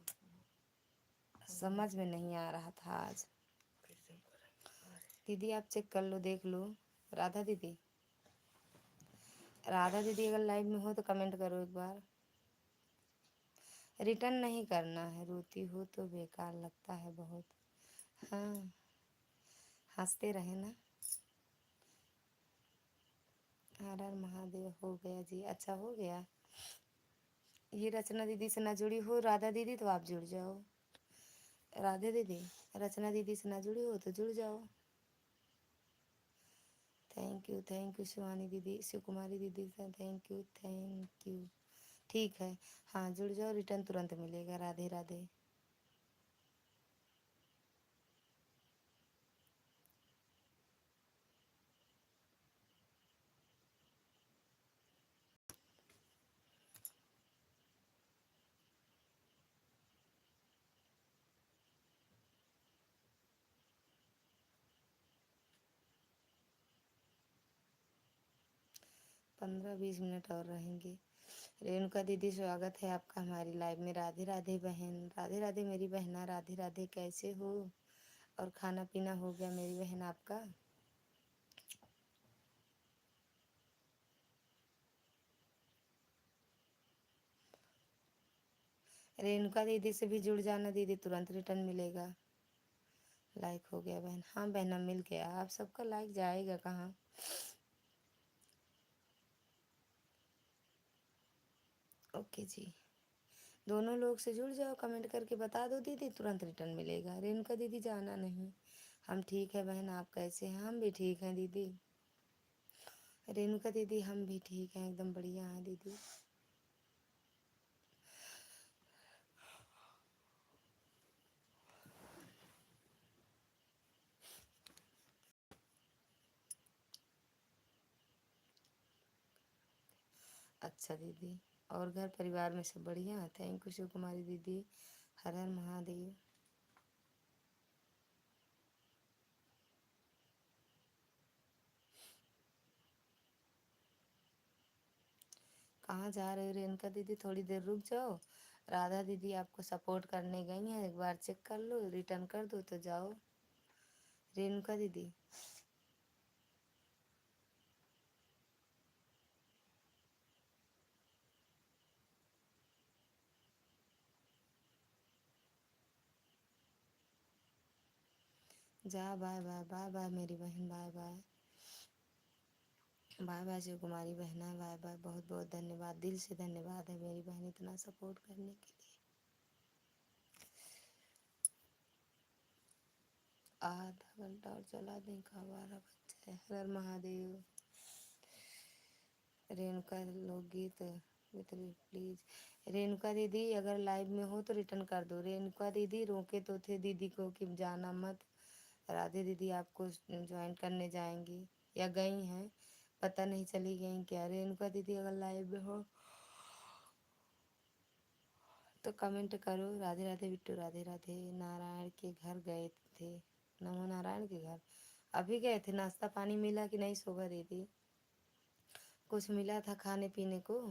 समझ में नहीं आ रहा था आज।
फिर से हम करेंगे।
दीदी आप चेक कर लो, देख लो। राधा दीदी, राधा दीदी अगर लाइव में हो तो कमेंट करो एक बार। रिटर्न नहीं करना है, रोती हो तो बेकार लगता है बहुत। हाँ, हंसते रहे ना। हर हर महादेव हो गया जी, अच्छा हो गया। ये रचना दीदी से ना जुड़ी हो राधा दीदी तो आप जुड़ जाओ। राधे दीदी, रचना दीदी से ना जुड़ी हो तो जुड़ जाओ। थैंक यू शिवानी दीदी, शिव कुमारी दीदी से थैंक यू। ठीक है, हाँ जुड़ जाओ, रिटर्न तुरंत मिलेगा। राधे राधे। पंद्रह 20 मिनट और रहेंगे। रेणुका दीदी, स्वागत है आपका हमारी लाइव में। राधे राधे बहन, राधे राधे मेरी बहना, राधे राधे। कैसे हो? और खाना पीना हो गया मेरी बहन आपका? रेणुका दीदी से भी जुड़ जाना दीदी, तुरंत रिटर्न मिलेगा। लाइक हो गया बहन। हाँ बहना मिल गया। आप सबका लाइक जाएगा कहाँ? ओके जी, दोनों लोग से जुड़ जाओ, कमेंट करके बता दो दीदी, तुरंत रिटर्न मिलेगा। रेणुका दीदी जाना नहीं। हम ठीक है बहन, आप कैसे हैं? हम भी ठीक हैं दीदी। रेणुका दीदी हम भी ठीक हैं, एकदम बढ़िया हैं दीदी। अच्छा दीदी, और घर परिवार में सब बढ़िया? थैंक यू शिव कुमारी दीदी। हर हर महादेव। कहाँ जा रहे हो रेणुका दीदी? थोड़ी देर रुक जाओ, राधा दीदी आपको सपोर्ट करने गई हैं, एक बार चेक कर लो, रिटर्न कर दो तो जाओ। रेणुका दीदी जा, बाय बाय बाय बाय मेरी बहन, bye bye bye bye Shiv Kumari बहना, बाय बाय। बहुत बहुत धन्यवाद, दिल से धन्यवाद है मेरी बहन इतना सपोर्ट करने के लिए। आधा घंटा और चला दें का, 12 बज जाए। हर हर महादेव। रेणुका लोकगीत प्लीज। रेणुका दीदी अगर लाइव में हो तो रिटर्न कर दो। रेणुका दीदी रोके तो थे दीदी को कि जाना मत। राधे दीदी आपको ज्वाइन करने जाएंगी या गई हैं, पता नहीं, चली गई क्या। रेणुका दीदी अगर लाइव में हो तो कमेंट करो। राधे राधे बिट्टू, राधे राधे। नारायण के घर गए थे, नमो नारायण के घर अभी गए थे। नाश्ता पानी मिला कि नहीं शोभा दीदी? कुछ मिला था खाने पीने को?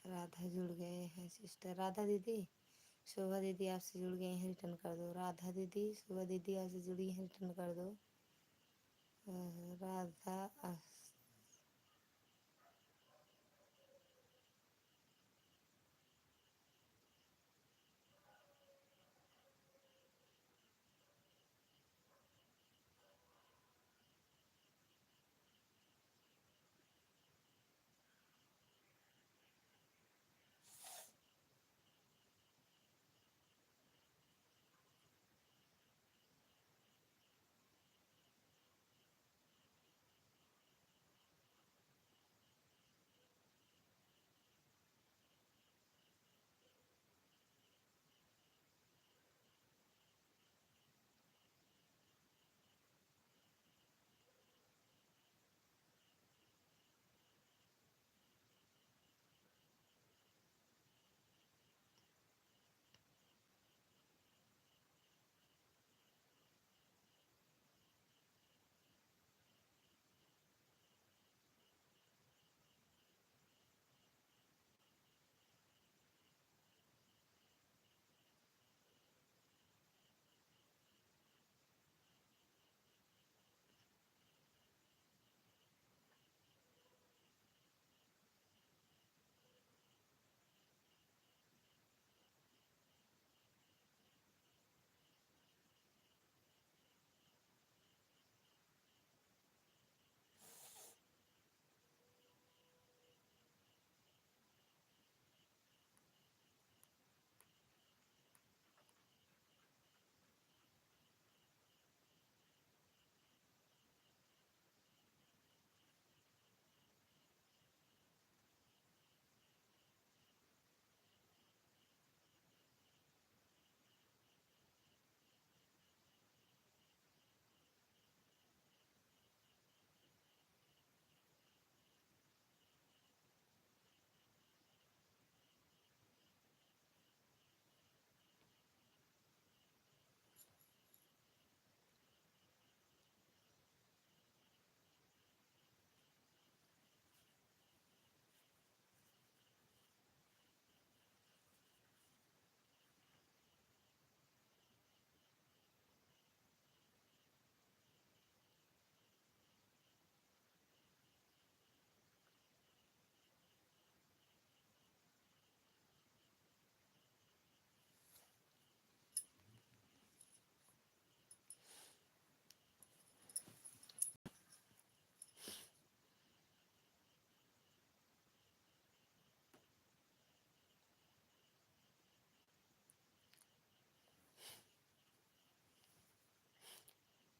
राधा जुड़ गए हैं सिस्टर। राधा दीदी, शोभा दीदी आपसे जुड़ गई हैं, रिटर्न कर दो। राधा दीदी, शोभा दीदी आपसे जुड़ी हैं, रिटर्न कर दो। राधा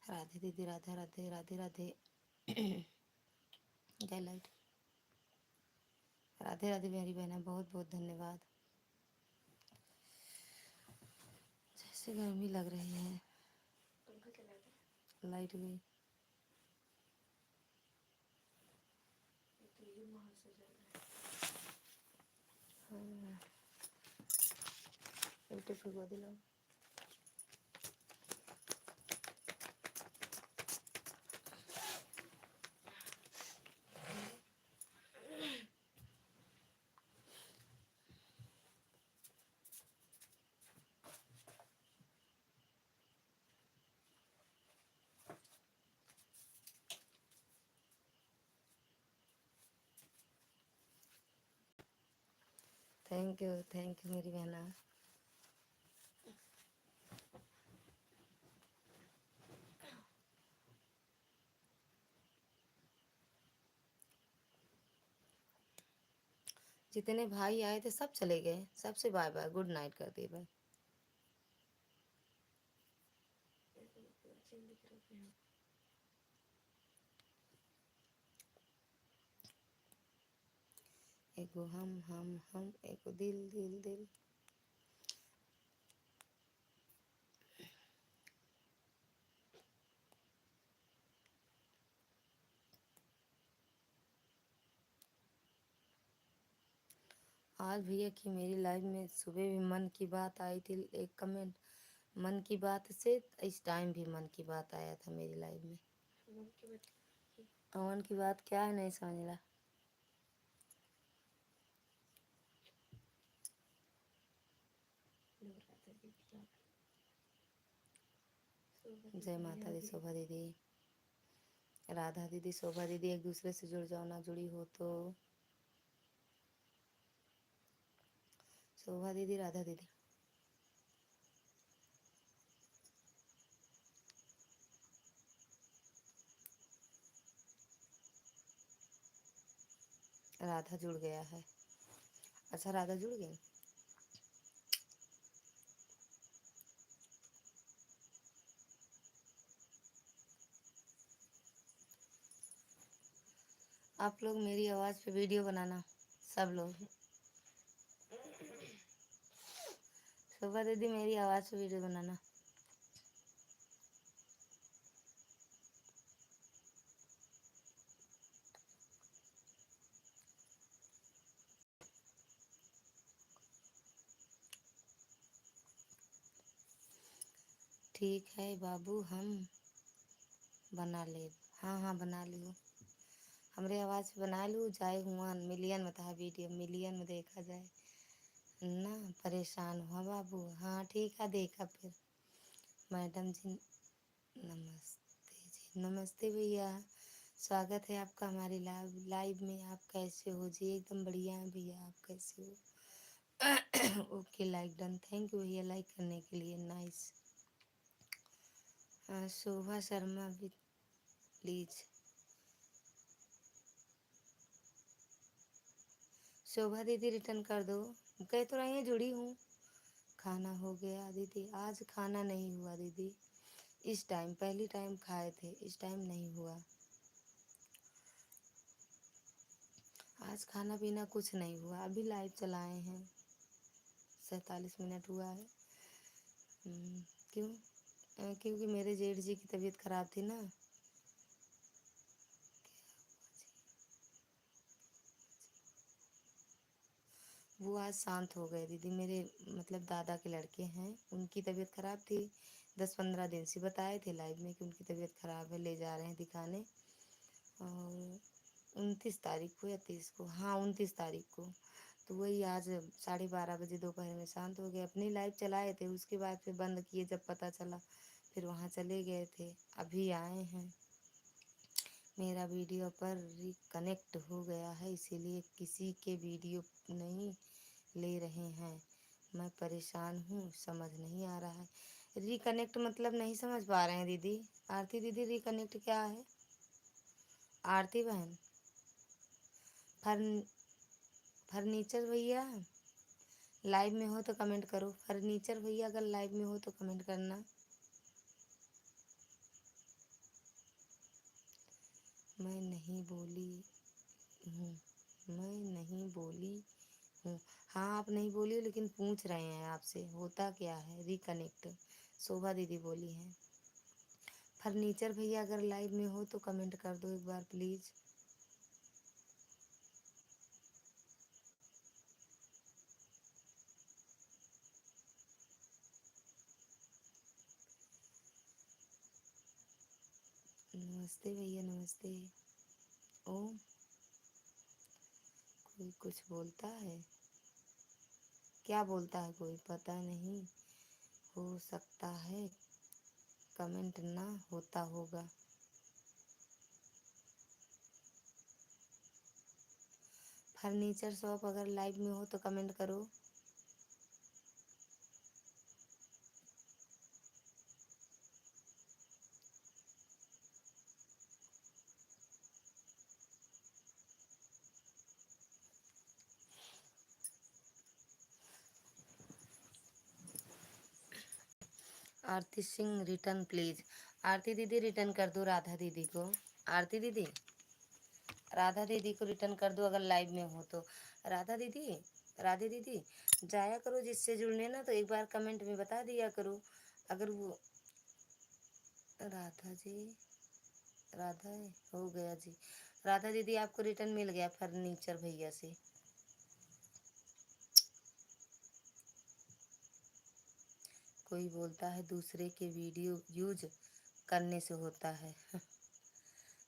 राधे दीदी, राधे राधे, राधे राधे। जय लाइट। राधे राधे मेरी बहना, बहुत बहुत धन्यवाद। जैसे गर्मी लग रही है।
पंखा चला दे,
लाइट गई।
तो ये महल से जल रहा है।
उल्टे फिर दिलाओ। थैंक यू मेरी बहना। जितने भाई आए थे सब चले गए, सबसे बाय बाय, गुड नाइट कर दिए भाई। एगो हम एगो दिल दिल दिल। आज भैया की मेरी लाइफ में सुबह भी मन की बात आई थी, एक कमेंट मन की बात से, इस टाइम भी मन की बात आया था मेरी लाइफ में। मन की बात क्या है, नहीं समझ रहा। जय माता दी शोभा दीदी, राधा दीदी, शोभा दीदी, एक दूसरे से जुड़ जाओ ना जुड़ी हो तो। शोभा दीदी, राधा दीदी। राधा जुड़ गया है। अच्छा राधा जुड़ गई। आप लोग मेरी आवाज़ पे वीडियो बनाना, सब लोग। शोभा दीदी मेरी आवाज़ पे वीडियो बनाना। ठीक है बाबू, हम बना ले। हाँ हाँ बना लियो, हमरे आवाज़ पे बना लूँ, जाए हुआ मिलियन में था वीडियो, मिलियन में देखा जाए ना। परेशान हुआ बाबू। हाँ ठीक है, देखा फिर। मैडम जी नमस्ते जी। नमस्ते भैया, स्वागत है आपका हमारी लाइव में। आप कैसे हो जी? एकदम बढ़िया है भैया, आप कैसे हो? Okay, like done. Thank you भैया लाइक करने के लिए, नाइस। शोभा शर्मा भी प्लीज। शोभा दीदी रिटर्न कर दो, कह तो रही हैं जुड़ी हूँ। खाना हो गया दीदी? आज खाना नहीं हुआ दीदी, इस टाइम पहली टाइम खाए थे, इस टाइम नहीं हुआ। आज खाना पीना कुछ नहीं हुआ, अभी लाइव चलाए हैं, 47 मिनट हुआ है। क्यों? क्योंकि मेरे जेठ जी की तबीयत खराब थी ना। वो आज शांत हो गए दीदी, मेरे मतलब दादा के लड़के हैं, उनकी तबीयत खराब थी। 10-15 दिन से बताए थे लाइव में कि उनकी तबीयत खराब है, ले जा रहे हैं दिखाने। और 29 तारीख को या 30 को, हाँ 29 तारीख को। तो वही आज 12:30 बजे दोपहर में शांत हो गए। अपनी लाइव चलाए थे, उसके बाद फिर बंद किए जब पता चला, फिर वहाँ चले गए थे, अभी आए हैं। मेरा वीडियो पर रिकनेक्ट हो गया है, इसीलिए किसी के वीडियो नहीं ले रहे हैं। मैं परेशान हूँ, समझ नहीं आ रहा है। रिकनेक्ट मतलब नहीं समझ पा रहे हैं दीदी। आरती दीदी रिकनेक्ट क्या है? आरती बहन, फर्नीचर भैया लाइव में हो तो कमेंट करो। फर्नीचर भैया अगर लाइव में हो तो कमेंट करना। मैं नहीं बोली हूँ, मैं नहीं बोली हूँ। हाँ आप नहीं बोली हो, लेकिन पूछ रहे हैं आपसे होता क्या है। रिकनेक्ट शोभा दीदी बोली हैं। फर्नीचर भैया अगर लाइव में हो तो कमेंट कर दो एक बार प्लीज़। नमस्ते भैया, नमस्ते। ओम, कोई कुछ बोलता है? क्या बोलता है कोई? पता नहीं, हो सकता है कमेंट ना होता होगा। फर्नीचर शॉप अगर लाइव में हो तो कमेंट करो। आरती सिंह रिटर्न प्लीज। आरती दीदी रिटर्न कर दो राधा दीदी को। आरती दीदी, राधा दीदी को रिटर्न कर दो अगर लाइव में हो तो। राधा दीदी, राधे दीदी, जाया करो जिससे जुड़ने ना, तो एक बार कमेंट में बता दिया करो अगर वो। राधा जी, राधा हो गया जी। राधा दीदी आपको रिटर्न मिल गया फर्नीचर भैया से। कोई बोलता है दूसरे के वीडियो यूज करने से होता है।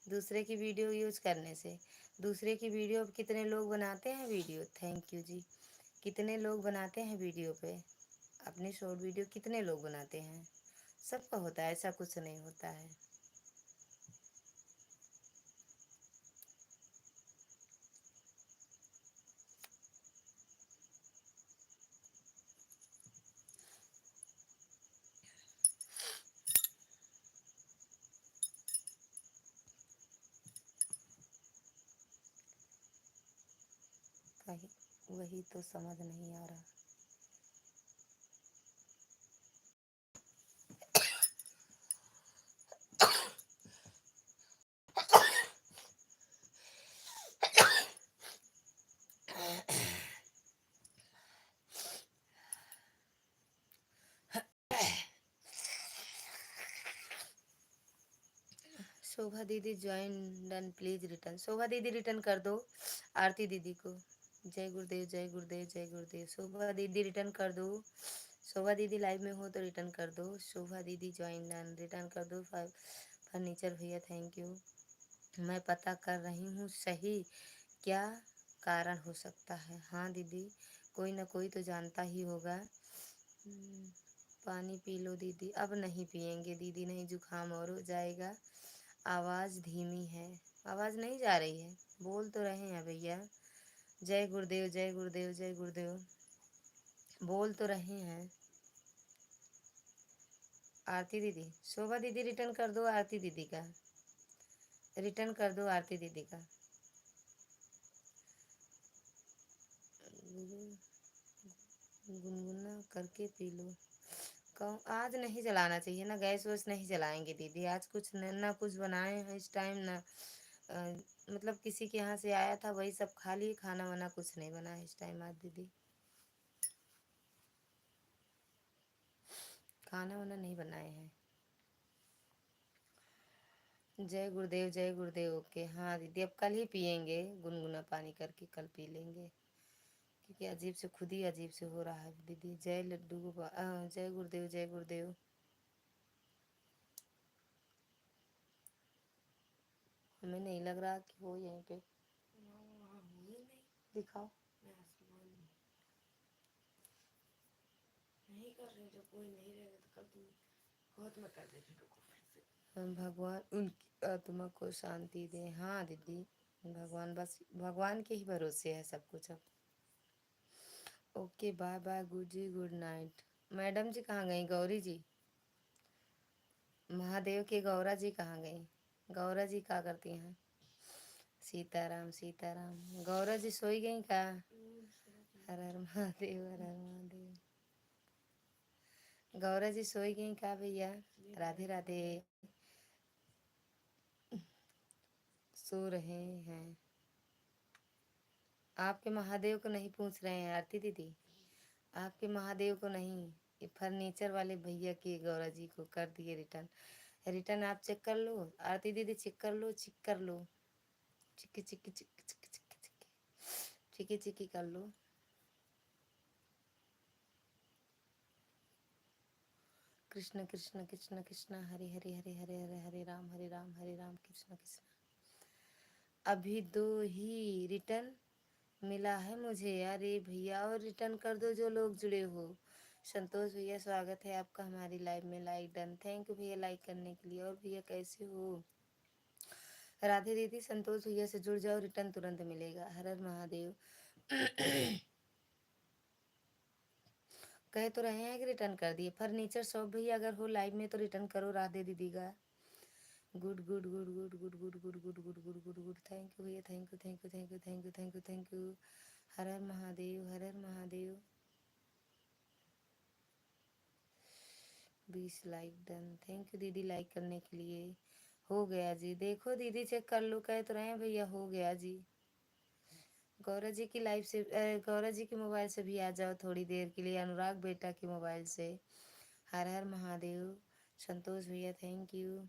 दूसरे की वीडियो यूज करने से। दूसरे की वीडियो कितने लोग बनाते हैं वीडियो, थैंक यू जी। कितने लोग बनाते हैं वीडियो पे अपनी शॉर्ट वीडियो, कितने लोग बनाते हैं? सबका होता है, ऐसा कुछ नहीं होता है। कहीं वही तो समझ नहीं आ रहा। शोभा दीदी ज्वाइन डन प्लीज रिटर्न। शोभा दीदी रिटर्न कर दो आरती दीदी को। जय गुरुदेव, जय गुरुदेव, जय गुरुदेव। शोभा दीदी रिटर्न कर दो। शोभा दीदी लाइव में हो तो रिटर्न कर दो। शोभा दीदी ज्वाइन डन, रिटर्न कर दो। फर्नीचर भैया थैंक यू। मैं पता कर रही हूँ सही क्या कारण हो सकता है। हाँ दीदी, कोई ना कोई तो जानता ही होगा। पानी पी लो दीदी। अब नहीं पियेंगे दीदी, नहीं, जुकाम और हो जाएगा। आवाज़ धीमी है। आवाज़ नहीं जा रही है, बोल तो रहे हैं भैया। जय गुरुदेव, जय गुरुदेव, जय गुरुदेव, बोल तो रहे हैं। आरती दीदी, शोभा दीदी रिटर्न कर दो आरती दीदी का। रिटर्न कर दो आरती दीदी का। गुनगुना करके पी लो। कहो आज नहीं जलाना चाहिए ना, गैस वैस नहीं जलाएंगे दीदी आज। कुछ न, ना कुछ बनाए हैं इस टाइम ना। मतलब किसी के यहाँ से आया था वही सब खा लिए, खाना वाना कुछ नहीं बना है इस टाइम आज दीदी। खाना वाना नहीं बनाए हैं। जय गुरुदेव, जय गुरुदेव। ओके हाँ दीदी, अब कल ही पियेंगे गुनगुना पानी करके, कल पी लेंगे क्योंकि अजीब से, खुद ही अजीब से हो रहा है दीदी। जय लड्डू गोपाल, जय गुरुदेव, जय गुरुदेव। हमें नहीं लग रहा कि वो यहीं पे। दिखाओ।
नहीं कर रहे, जब कोई नहीं रहेगा तो कल तुम बहुत में कर देगी।
भगवान उनकी आत्मा को शांति दे। हाँ दीदी, भगवान, बस भगवान के ही भरोसे है सब कुछ अब। ओके बाय बाय गुड जी, गुड नाइट। मैडम जी कहाँ गई? गौरी जी, महादेव के गौरा जी कहाँ गई? गौरा जी क्या करती हैं? सीताराम, सीताराम। गौरा जी सोई गई का? हर हर महादेव, हर हर महादेव। गौरा जी सोई गई का भैया? राधे राधे। सो रहे हैं। आपके महादेव को नहीं पूछ रहे हैं आरती दीदी, आपके महादेव को नहीं, ये फर्नीचर वाले भैया की गौरा जी को कर दिए रिटर्न। रिटर्न आप चेक कर लो आरती दीदी, चेक कर लो, चेक कर लो, चिक्की चिक्की चिक्की चिक्की चिक्की चिक्की चिक्की चिक्की कर लो। कृष्ण कृष्ण कृष्ण कृष्ण हरे हरे हरे हरे हरे हरे राम हरे राम कृष्ण कृष्ण। अभी 2 ही रिटर्न मिला है मुझे। अरे भैया और रिटर्न कर दो जो लोग जुड़े हो। संतोष भैया स्वागत है आपका हमारी लाइव में, लाइक डन, थैंक यू भैया लाइक करने के लिए। और भैया कैसे हो? राधे दीदी संतोष भैया से जुड़ जाओ, रिटर्न तुरंत मिलेगा। हर हर महादेव। कह तो रहे हैं कि रिटर्न कर दिए। फर्नीचर शॉप भैया अगर हो लाइव में तो रिटर्न करो राधे दीदी का। Good good good good good good good good good good good good, thank you भैया, thank you thank you thank you thank you thank you thank you. हर हर महादेव, हर हर Mahadev. 20 like done, thank you दीदी like करने के लिए। हो गया जी, देखो दीदी चेक कर लो, कह तो रहे हैं भैया हो गया जी। गौरा जी की लाइव से गौरा जी के मोबाइल से भी आ जाओ थोड़ी देर के लिए, अनुराग बेटा के मोबाइल से। हर हर महादेव। संतोष भैया थैंक यू।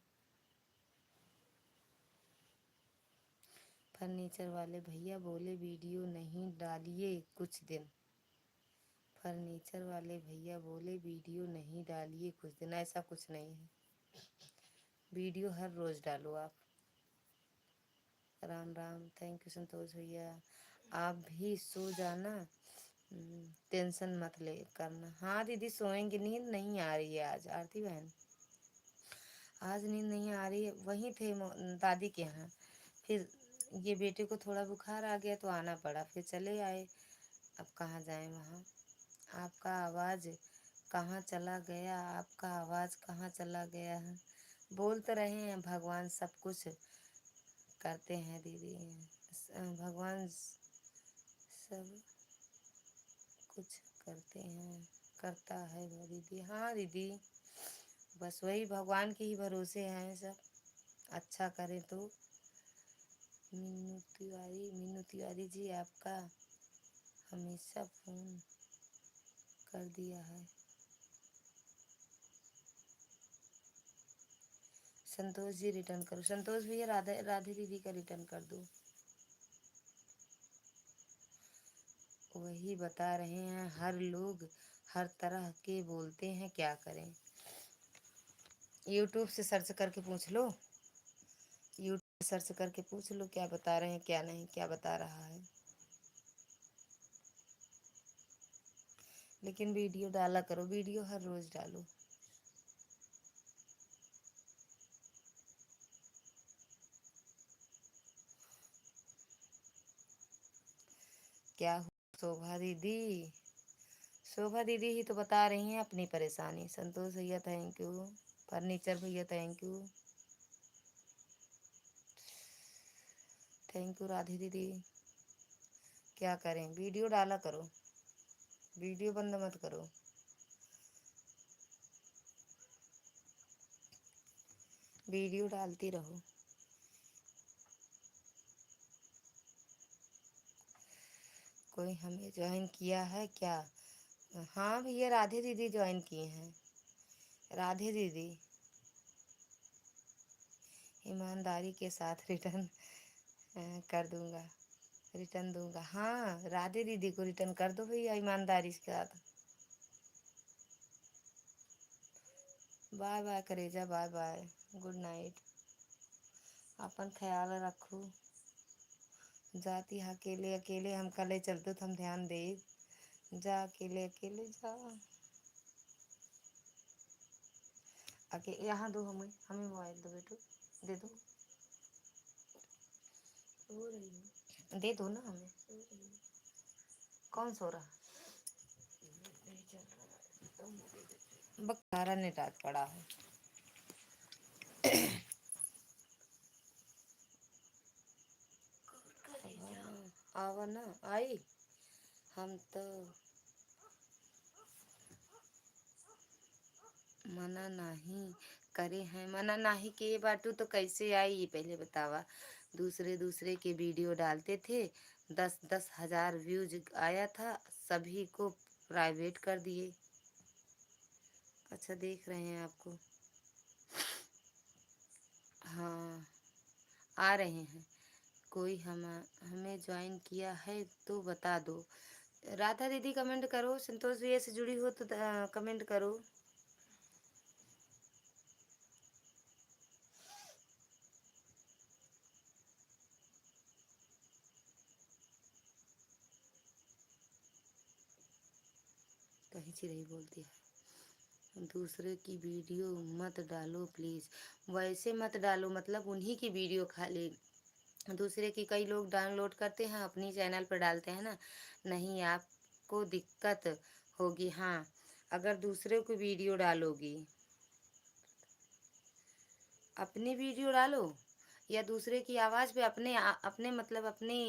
फर्नीचर वाले भैया बोले वीडियो नहीं डालिए कुछ दिन। फर्नीचर वाले भैया बोले वीडियो नहीं डालिए कुछ दिन। ऐसा कुछ नहीं है, वीडियो हर रोज डालो आप। राम राम, थैंक यू संतोष भैया। आप भी सो जाना, टेंशन मत ले करना। हाँ दीदी सोएंगे, नींद नहीं आ रही है आज आरती बहन, आज नींद नहीं आ रही है। वहीं थे दादी के यहाँ, फिर ये बेटे को थोड़ा बुखार आ गया तो आना पड़ा, फिर चले आए। अब कहाँ जाए वहाँ। आपका आवाज़ कहाँ चला गया, आपका आवाज़ कहाँ चला गया है। बोल तो रहे हैं भगवान सब कुछ करते हैं दीदी, भगवान सब कुछ करते हैं, करता है वो दीदी। हाँ दीदी, बस वही भगवान के ही भरोसे हैं सब, अच्छा करे तो। मीनू तिवारी जी आपका हमेशा फ़ोन कर दिया है। संतोष जी रिटर्न करो, संतोष भैया राधे राधे दीदी का रिटर्न कर दो। वही बता रहे हैं, हर लोग हर तरह के बोलते हैं, क्या करें। यूट्यूब से सर्च करके पूछ लो, यूट्यूब सर्च करके पूछ लो क्या बता रहे हैं क्या नहीं, क्या बता रहा है। लेकिन वीडियो डाला करो, वीडियो हर रोज डालो। क्या हो शोभा दीदी, शोभा दीदी ही तो बता रही हैं अपनी परेशानी। संतोष भैया थैंक यू, फर्नीचर भैया thank you, thank you Radhe दीदी। क्या करें, वीडियो डाला करो, वीडियो बंद मत करो। वीडियो डालती रहो। कोई हमें ज्वाइन किया है क्या? हाँ भैया राधे दीदी ज्वाइन किए हैं, राधे दीदी। ईमानदारी के साथ रिटर्न कर दूंगा, रिटर्न दूंगा। हाँ राधे दीदी को रिटर्न कर दो भैया ईमानदारी के साथ। बाय बाय करेजा, बाय बाय, गुड नाइट। अपन ख्याल रखो। जाती अकेले अकेले हम कले चलते तो हम ध्यान दे। जा अकेले अकेले जा। यहाँ दो, हमें हमें मोबाइल दो बेटू, दे दो, सो रही हूँ, दे दो ना हमें। कौन सो रहा? बकारा नेट आज पड़ा है। आवा ना आई, हम तो मना नहीं करे हैं, मना नहीं किए बाटू तो कैसे आई ये पहले बतावा। दूसरे दूसरे के वीडियो डालते थे, 10-10 हजार व्यूज आया था, सभी को प्राइवेट कर दिए। अच्छा देख रहे हैं आपको, हाँ आ रहे हैं। कोई हमें ज्वाइन किया है तो बता दो। राधा दीदी कमेंट करो, संतोष भैया से जुड़ी हो तो कमेंट करो। कहीं चिरई बोलती है, दूसरे की वीडियो मत डालो प्लीज़। वैसे मत डालो, मतलब उन्हीं की वीडियो खाली, दूसरे की कई लोग डाउनलोड करते हैं अपनी चैनल पर डालते हैं ना, नहीं आपको दिक्कत होगी। हाँ अगर दूसरे की वीडियो डालोगी, अपनी वीडियो डालो या दूसरे की आवाज़ पे अपने मतलब अपनी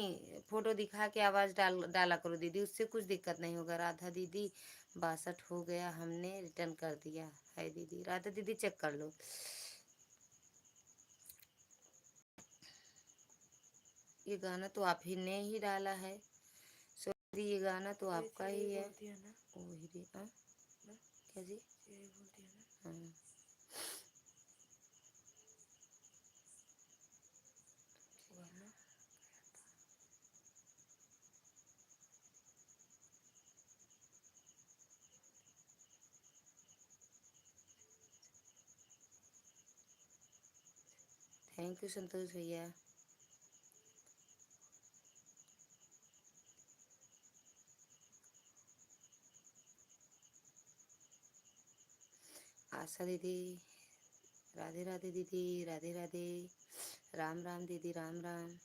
फ़ोटो दिखा के आवाज़ डाला करो दीदी, उससे कुछ दिक्कत नहीं होगा। राधा दीदी 62 हो गया, हमने रिटर्न कर दिया है दीदी। राधा दीदी चेक कर लो, ये गाना तो आप ही ने ही डाला है। सो दीदी ये गाना तो आपका ही है। वही दी हाँ क्या जी, हाँ थैंक यू संतोष भैया। आशा दीदी, राधे राधे दीदी, राधे राधे, राम राम दीदी, राम राम।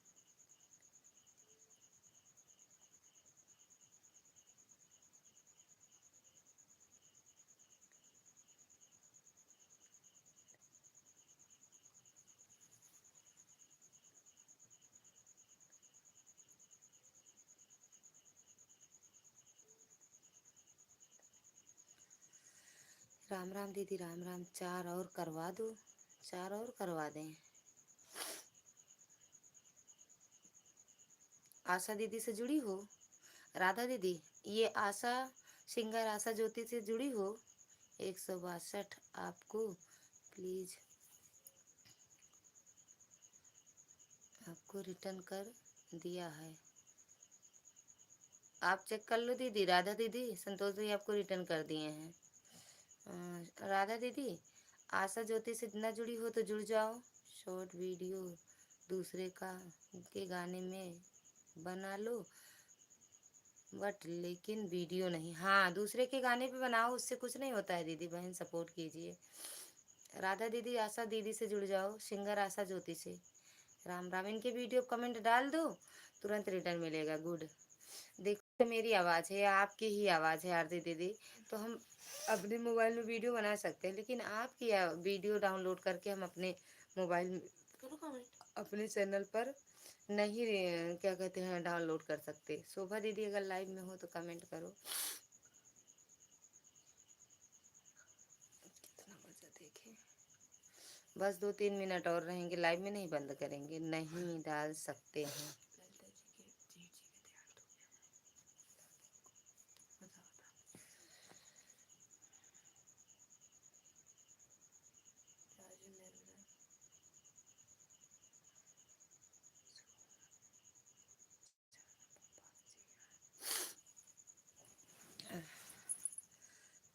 राम राम दीदी, राम राम। 4 और करवा दो, 4 और करवा दें। आशा दीदी से जुड़ी हो, राधा दीदी, ये आशा सिंगर आशा ज्योति से जुड़ी हो। 162 आपको प्लीज, आपको रिटर्न कर दिया है। आप चेक कर लो दीदी। राधा दीदी, संतोष भाई आपको रिटर्न कर दिए हैं। राधा दीदी, आशा ज्योति से ना जुड़ी हो तो जुड़ जाओ। शॉर्ट वीडियो दूसरे का के गाने में बना लो, बट लेकिन वीडियो नहीं। हाँ दूसरे के गाने पे बनाओ, उससे कुछ नहीं होता है दीदी बहन, सपोर्ट कीजिए। राधा दीदी आशा दीदी से जुड़ जाओ, सिंगर आशा ज्योति से। राम राम। इनके वीडियो कमेंट डाल दो, तुरंत रिटर्न मिलेगा। गुड। देखो मेरी आवाज़ है, आपकी ही आवाज़ है आरती दीदी, तो हम अपने मोबाइल में वीडियो बना सकते हैं, लेकिन आपकी वीडियो डाउनलोड करके हम अपने मोबाइल में अपने चैनल पर नहीं क्या कहते हैं डाउनलोड कर सकते। शोभा दीदी अगर लाइव में हो तो कमेंट करो। कितना बजा देखे, बस 2-3 मिनट और रहेंगे लाइव में, नहीं बंद करेंगे, नहीं डाल सकते हैं।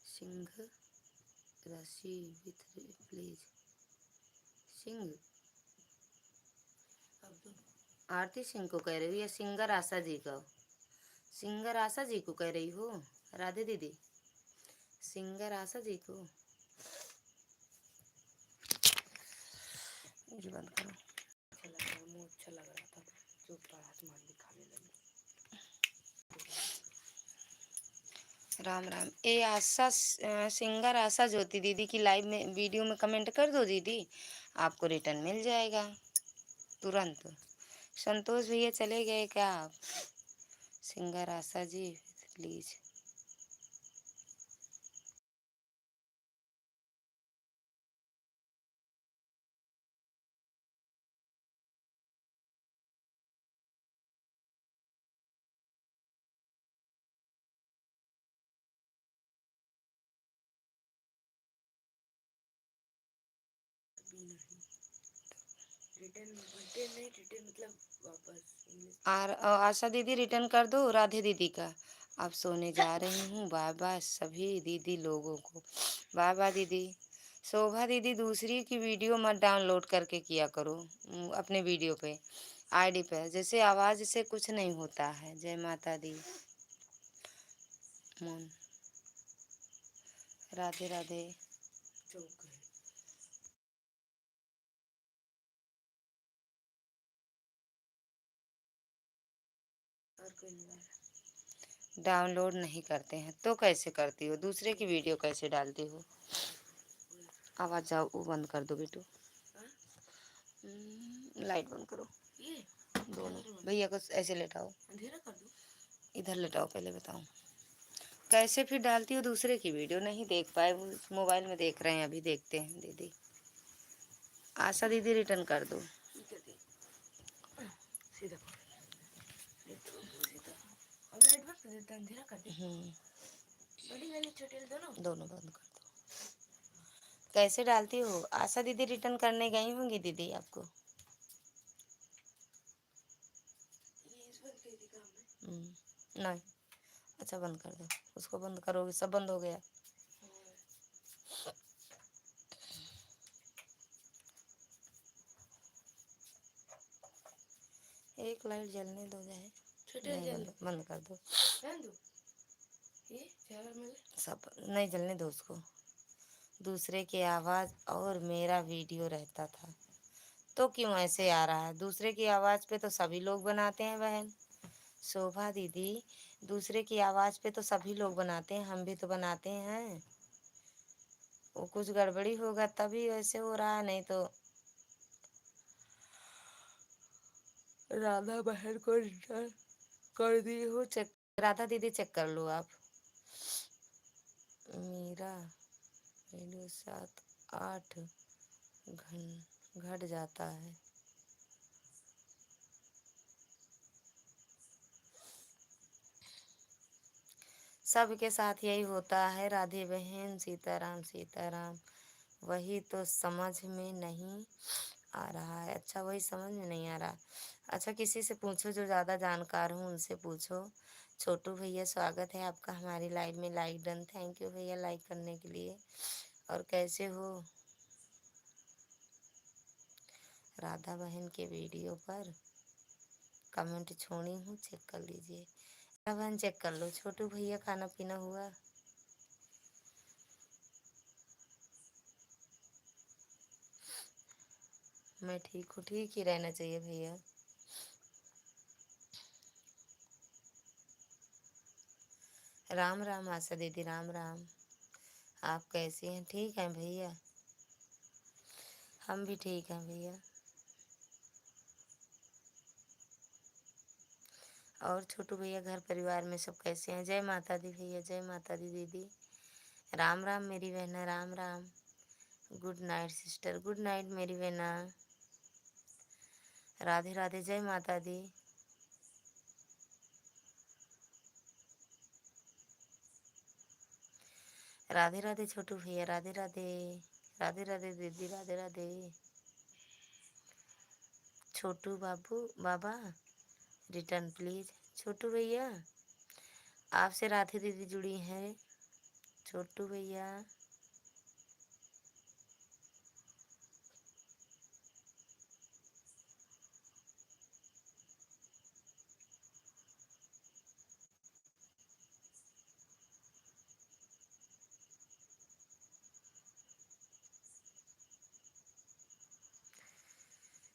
सिंह राशि विथ प्लीज सिंह, आरती सिंह को कह रही हो या सिंगर आशा जी को? सिंगर आशा जी को कह रही हो राधे दीदी, सिंगर आशा जी को। ये बंद करो। अच्छा लग रहा, मुँह अच्छा लग रहा था, जो हाथ मार दिखाने लगी। राम राम। ए आशा सिंगर आशा ज्योति दीदी की लाइव में वीडियो में कमेंट कर दो दीदी, आपको रिटर्न मिल जाएगा तुरंत। संतोष भैया चले गए क्या आप? Singer Asha ji please.
नहीं, रिटर्न रिटर्न नहीं, रिटर्न मतलब वापस इंग्लिश।
आशा दीदी रिटर्न कर दो राधे दीदी का। अब सोने जा रही हूँ। बाय बाय सभी दीदी लोगों को। बाय बाय दीदी। शोभा दीदी दूसरी की वीडियो मत डाउनलोड करके किया करो अपने वीडियो पे आईडी पे, जैसे आवाज़ से कुछ नहीं होता है। जय माता दी। मन राधे राधे।
चौक है। और कोई नहीं आ रहा।
डाउनलोड नहीं करते हैं तो कैसे करती हो? दूसरे की वीडियो कैसे डालती हो? आवाज़ जाओ वो बंद कर दो बेटू।
हाँ?
लाइट बंद करो।
ये
दोनों भैया को ऐसे लेटाओ।
अंधेरा कर दो।
इधर लेटाओ पहले बताओ कैसे फिर डालती हो दूसरे की वीडियो? नहीं देख पाए, वो मोबाइल में देख रहे हैं, अभी देखते हैं दीदी। आशा दीदी रिटर्न कर दो।
सीधा सीधा। अब लाइट बंद कर देता, अंधेरा कर दे। बड़ी वाली छोटी वाली दोनों
दोनों बंद कर दो। कैसे डालती हो? आशा दीदी रिटर्न करने गई होंगी दीदी आपको।
ये इस बंद कर दी काम में।
नहीं, अच्छा बंद कर दो। उसको बंद करोगे सब बंद हो गया। एक लाइट जलने दो जाए।
छोटे
नहीं
जल
बंद कर दो।
रहने दो। ये चार में
सब नहीं जलने दो उसको। दूसरे की आवाज़ और मेरा वीडियो रहता था तो क्यों ऐसे आ रहा है? दूसरे की आवाज़ पे तो सभी लोग बनाते हैं बहन। शोभा दीदी दूसरे की आवाज़ पे तो सभी लोग बनाते हैं, हम भी तो बनाते हैं। वो कुछ गड़बड़ी होगा तभी वैसे हो रहा है, नहीं तो राधा बहन को रिटर्न कर दी हो। चेक राधा दीदी चेक कर लो आप। मेरा वीडियो 7-8 घट जाता है। सबके साथ यही होता है राधे बहन। सीताराम सीताराम। वही तो समझ में नहीं आ रहा है। अच्छा वही समझ में नहीं आ रहा। अच्छा किसी से पूछो जो ज़्यादा जानकार हो, उनसे पूछो। छोटू भैया स्वागत है आपका हमारी लाइव में। Like done. थैंक यू भैया लाइक करने के लिए। और कैसे हो? राधा बहन के वीडियो पर कमेंट छोड़ी हूँ, चेक कर लीजिए। राधा बहन चेक कर लो। छोटू भैया खाना पीना हुआ? मैं ठीक हूँ। ठीक ही रहना चाहिए भैया। राम राम आशा दीदी। राम राम। आप कैसी हैं? ठीक हैं भैया। हम भी ठीक हैं भैया। और छोटू भैया घर परिवार में सब कैसे हैं? जय माता दी भैया। जय माता दी दीदी। राम राम मेरी बहना। Ram Ram. Good night sister. Good night मेरी बहना। राधे राधे। जय माता दी। राधे राधे छोटू भैया। राधे राधे। राधे राधे दीदी। राधे राधे। छोटू बाबू बाबा रिटर्न प्लीज। छोटू भैया आपसे राधे दीदी जुड़ी हैं। छोटू भैया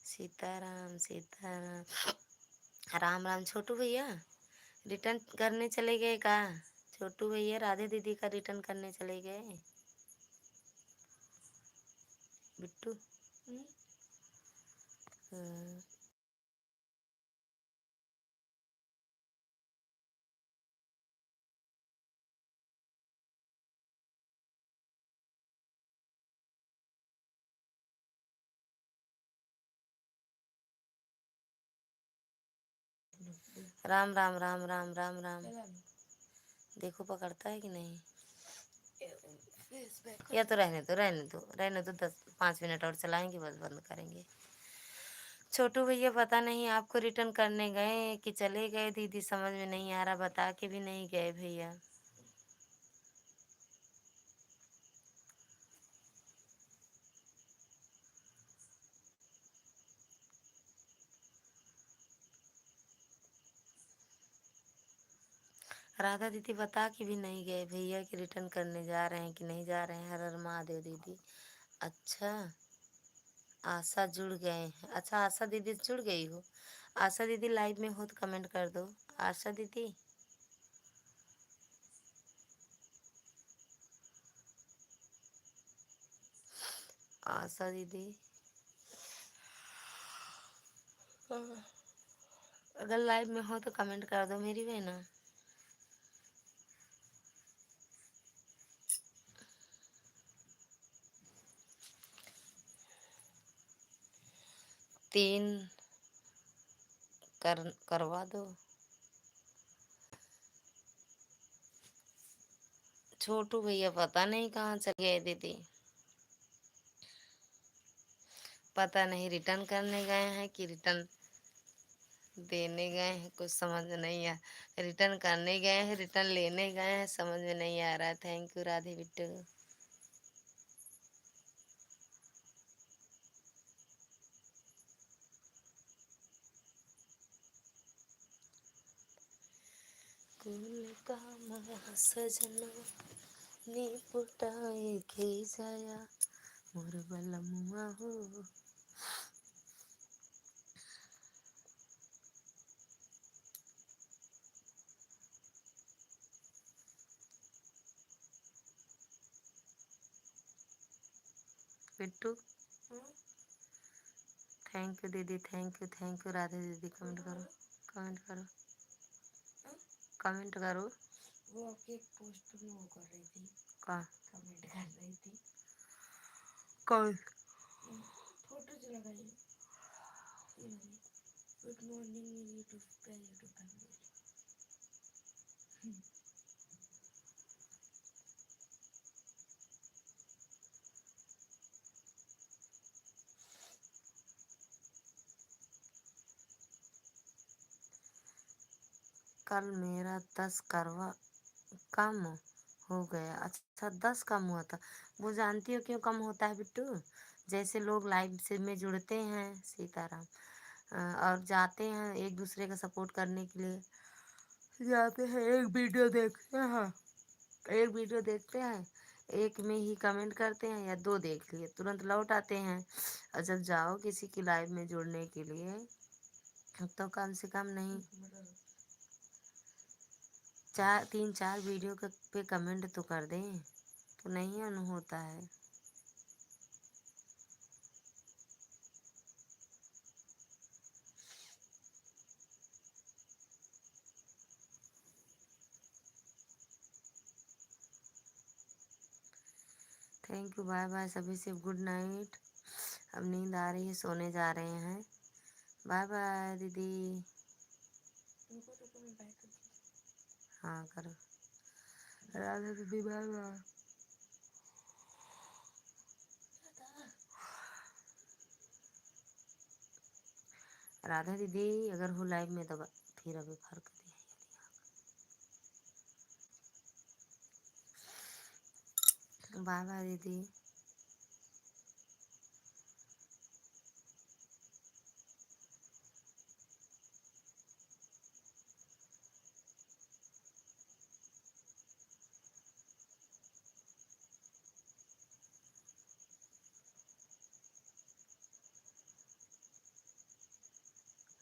सीताराम सीताराम। राम राम छोटू भैया। रिटर्न करने चले गए का? छोटू भैया राधे दीदी का रिटर्न करने चले गए। बिट्टू हाँ। राम राम राम राम राम राम। देखो पकड़ता है कि नहीं।
फेस बैक
या तो रहने दो 5 मिनट और चलाएंगे, बस बंद करेंगे। छोटू भैया पता नहीं आपको रिटर्न करने गए कि चले गए दीदी, समझ में नहीं आ रहा, बता के भी नहीं गए भैया। राधा दीदी बता के भी नहीं गए भैया कि रिटर्न करने जा रहे हैं कि नहीं जा रहे हैं। हर हर महादेव दीदी। अच्छा, आशा जुड़ गए हैं। अच्छा, आशा दीदी जुड़ गई हो। आशा दीदी लाइव में हो तो कमेंट कर दो। आशा दीदी, आशा दीदी अगर लाइव में हो तो कमेंट कर दो मेरी बहना। तीन करवा दो। छोटू भैया पता नहीं कहाँ चले गए दीदी, पता नहीं रिटर्न करने गए हैं कि रिटर्न देने गए हैं, कुछ समझ में नहीं आ। रिटर्न करने गए हैं, रिटर्न लेने गए हैं, समझ में नहीं आ रहा। Thank you Radhe Bittu. कुल काम सजना नी पुटाए खे जाया मोर बलमुआ हो। बिट्टू, थैंक यू दीदी, थैंक यू राधे दीदी। कमेंट करो, कमेंट करो, कमेंट करो।
वो आपके एक पोस्ट में वो कर रही थी,
का
कमेंट कर रही थी।
कौन?
फोटो जो लगाई ये वाली, गुड मॉर्निंग यूट्यूब फैमिली।
कल मेरा 10 करवा कम हो गया। अच्छा, 10 कम हुआ था। वो जानती हो क्यों कम होता है बिट्टू? जैसे लोग लाइव से में जुड़ते हैं सीताराम, और जाते हैं एक दूसरे का सपोर्ट करने के लिए, जाते हैं एक वीडियो देखते हैं, एक वीडियो देखते हैं, एक में ही कमेंट करते हैं या दो देख लिए तुरंत लौट आते हैं। और जब जाओ किसी की लाइव में जुड़ने के लिए तो कम से कम नहीं, चार 3-4 वीडियो पे कमेंट तो कर दें, तो नहीं अनु होता है। थैंक यू, बाय बाय सभी से, गुड नाइट। अब नींद आ रही है, सोने जा रहे हैं। बाय बाय दीदी।
रुको मैं बैक कर दूँ।
हाँ करो। राधा दीदी बाय बाय। राधा दीदी अगर हो लाइव में तो फिर अभी फर्क दिया। बाय बाय दीदी।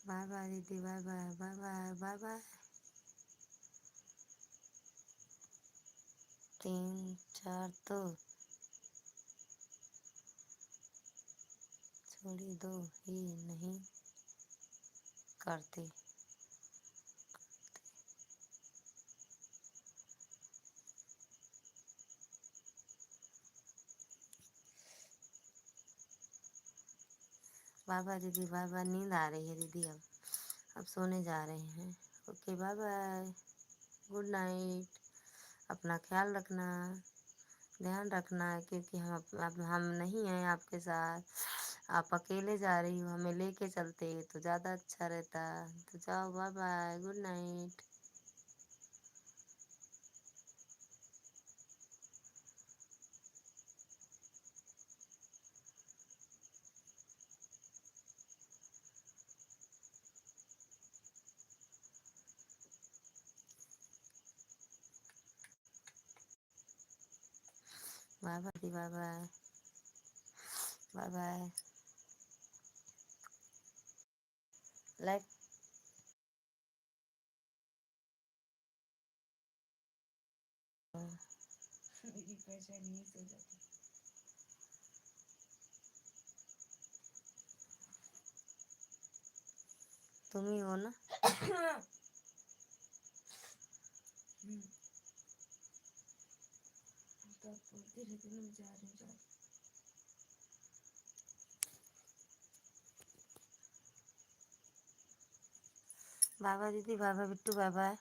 बाय बाय दीदी, bye bye, bye bye, bye bye. 3-4 तो छोड़ी दो ही नहीं करते। बाय बाय दीदी, बाय बाय। नींद आ रही है दीदी, अब सोने जा रहे हैं। Okay bye bye, good night. अपना ख्याल रखना। ध्यान रखना है, क्योंकि अब हम नहीं हैं आपके साथ, आप अकेले जा रही हो, हमें लेके चलते तो ज़्यादा अच्छा रहता। तो जाओ, bye bye, good night. Bye bye, bye bye, bye bye. Like
ये पैसा नहीं सो जाती।
तुम ही हो ना।
तो आप बोलते रहते ना, मैं जा रही हूँ, जा रही हूँ।
बाय बाय दीदी, bye bye Bittu, bye bye.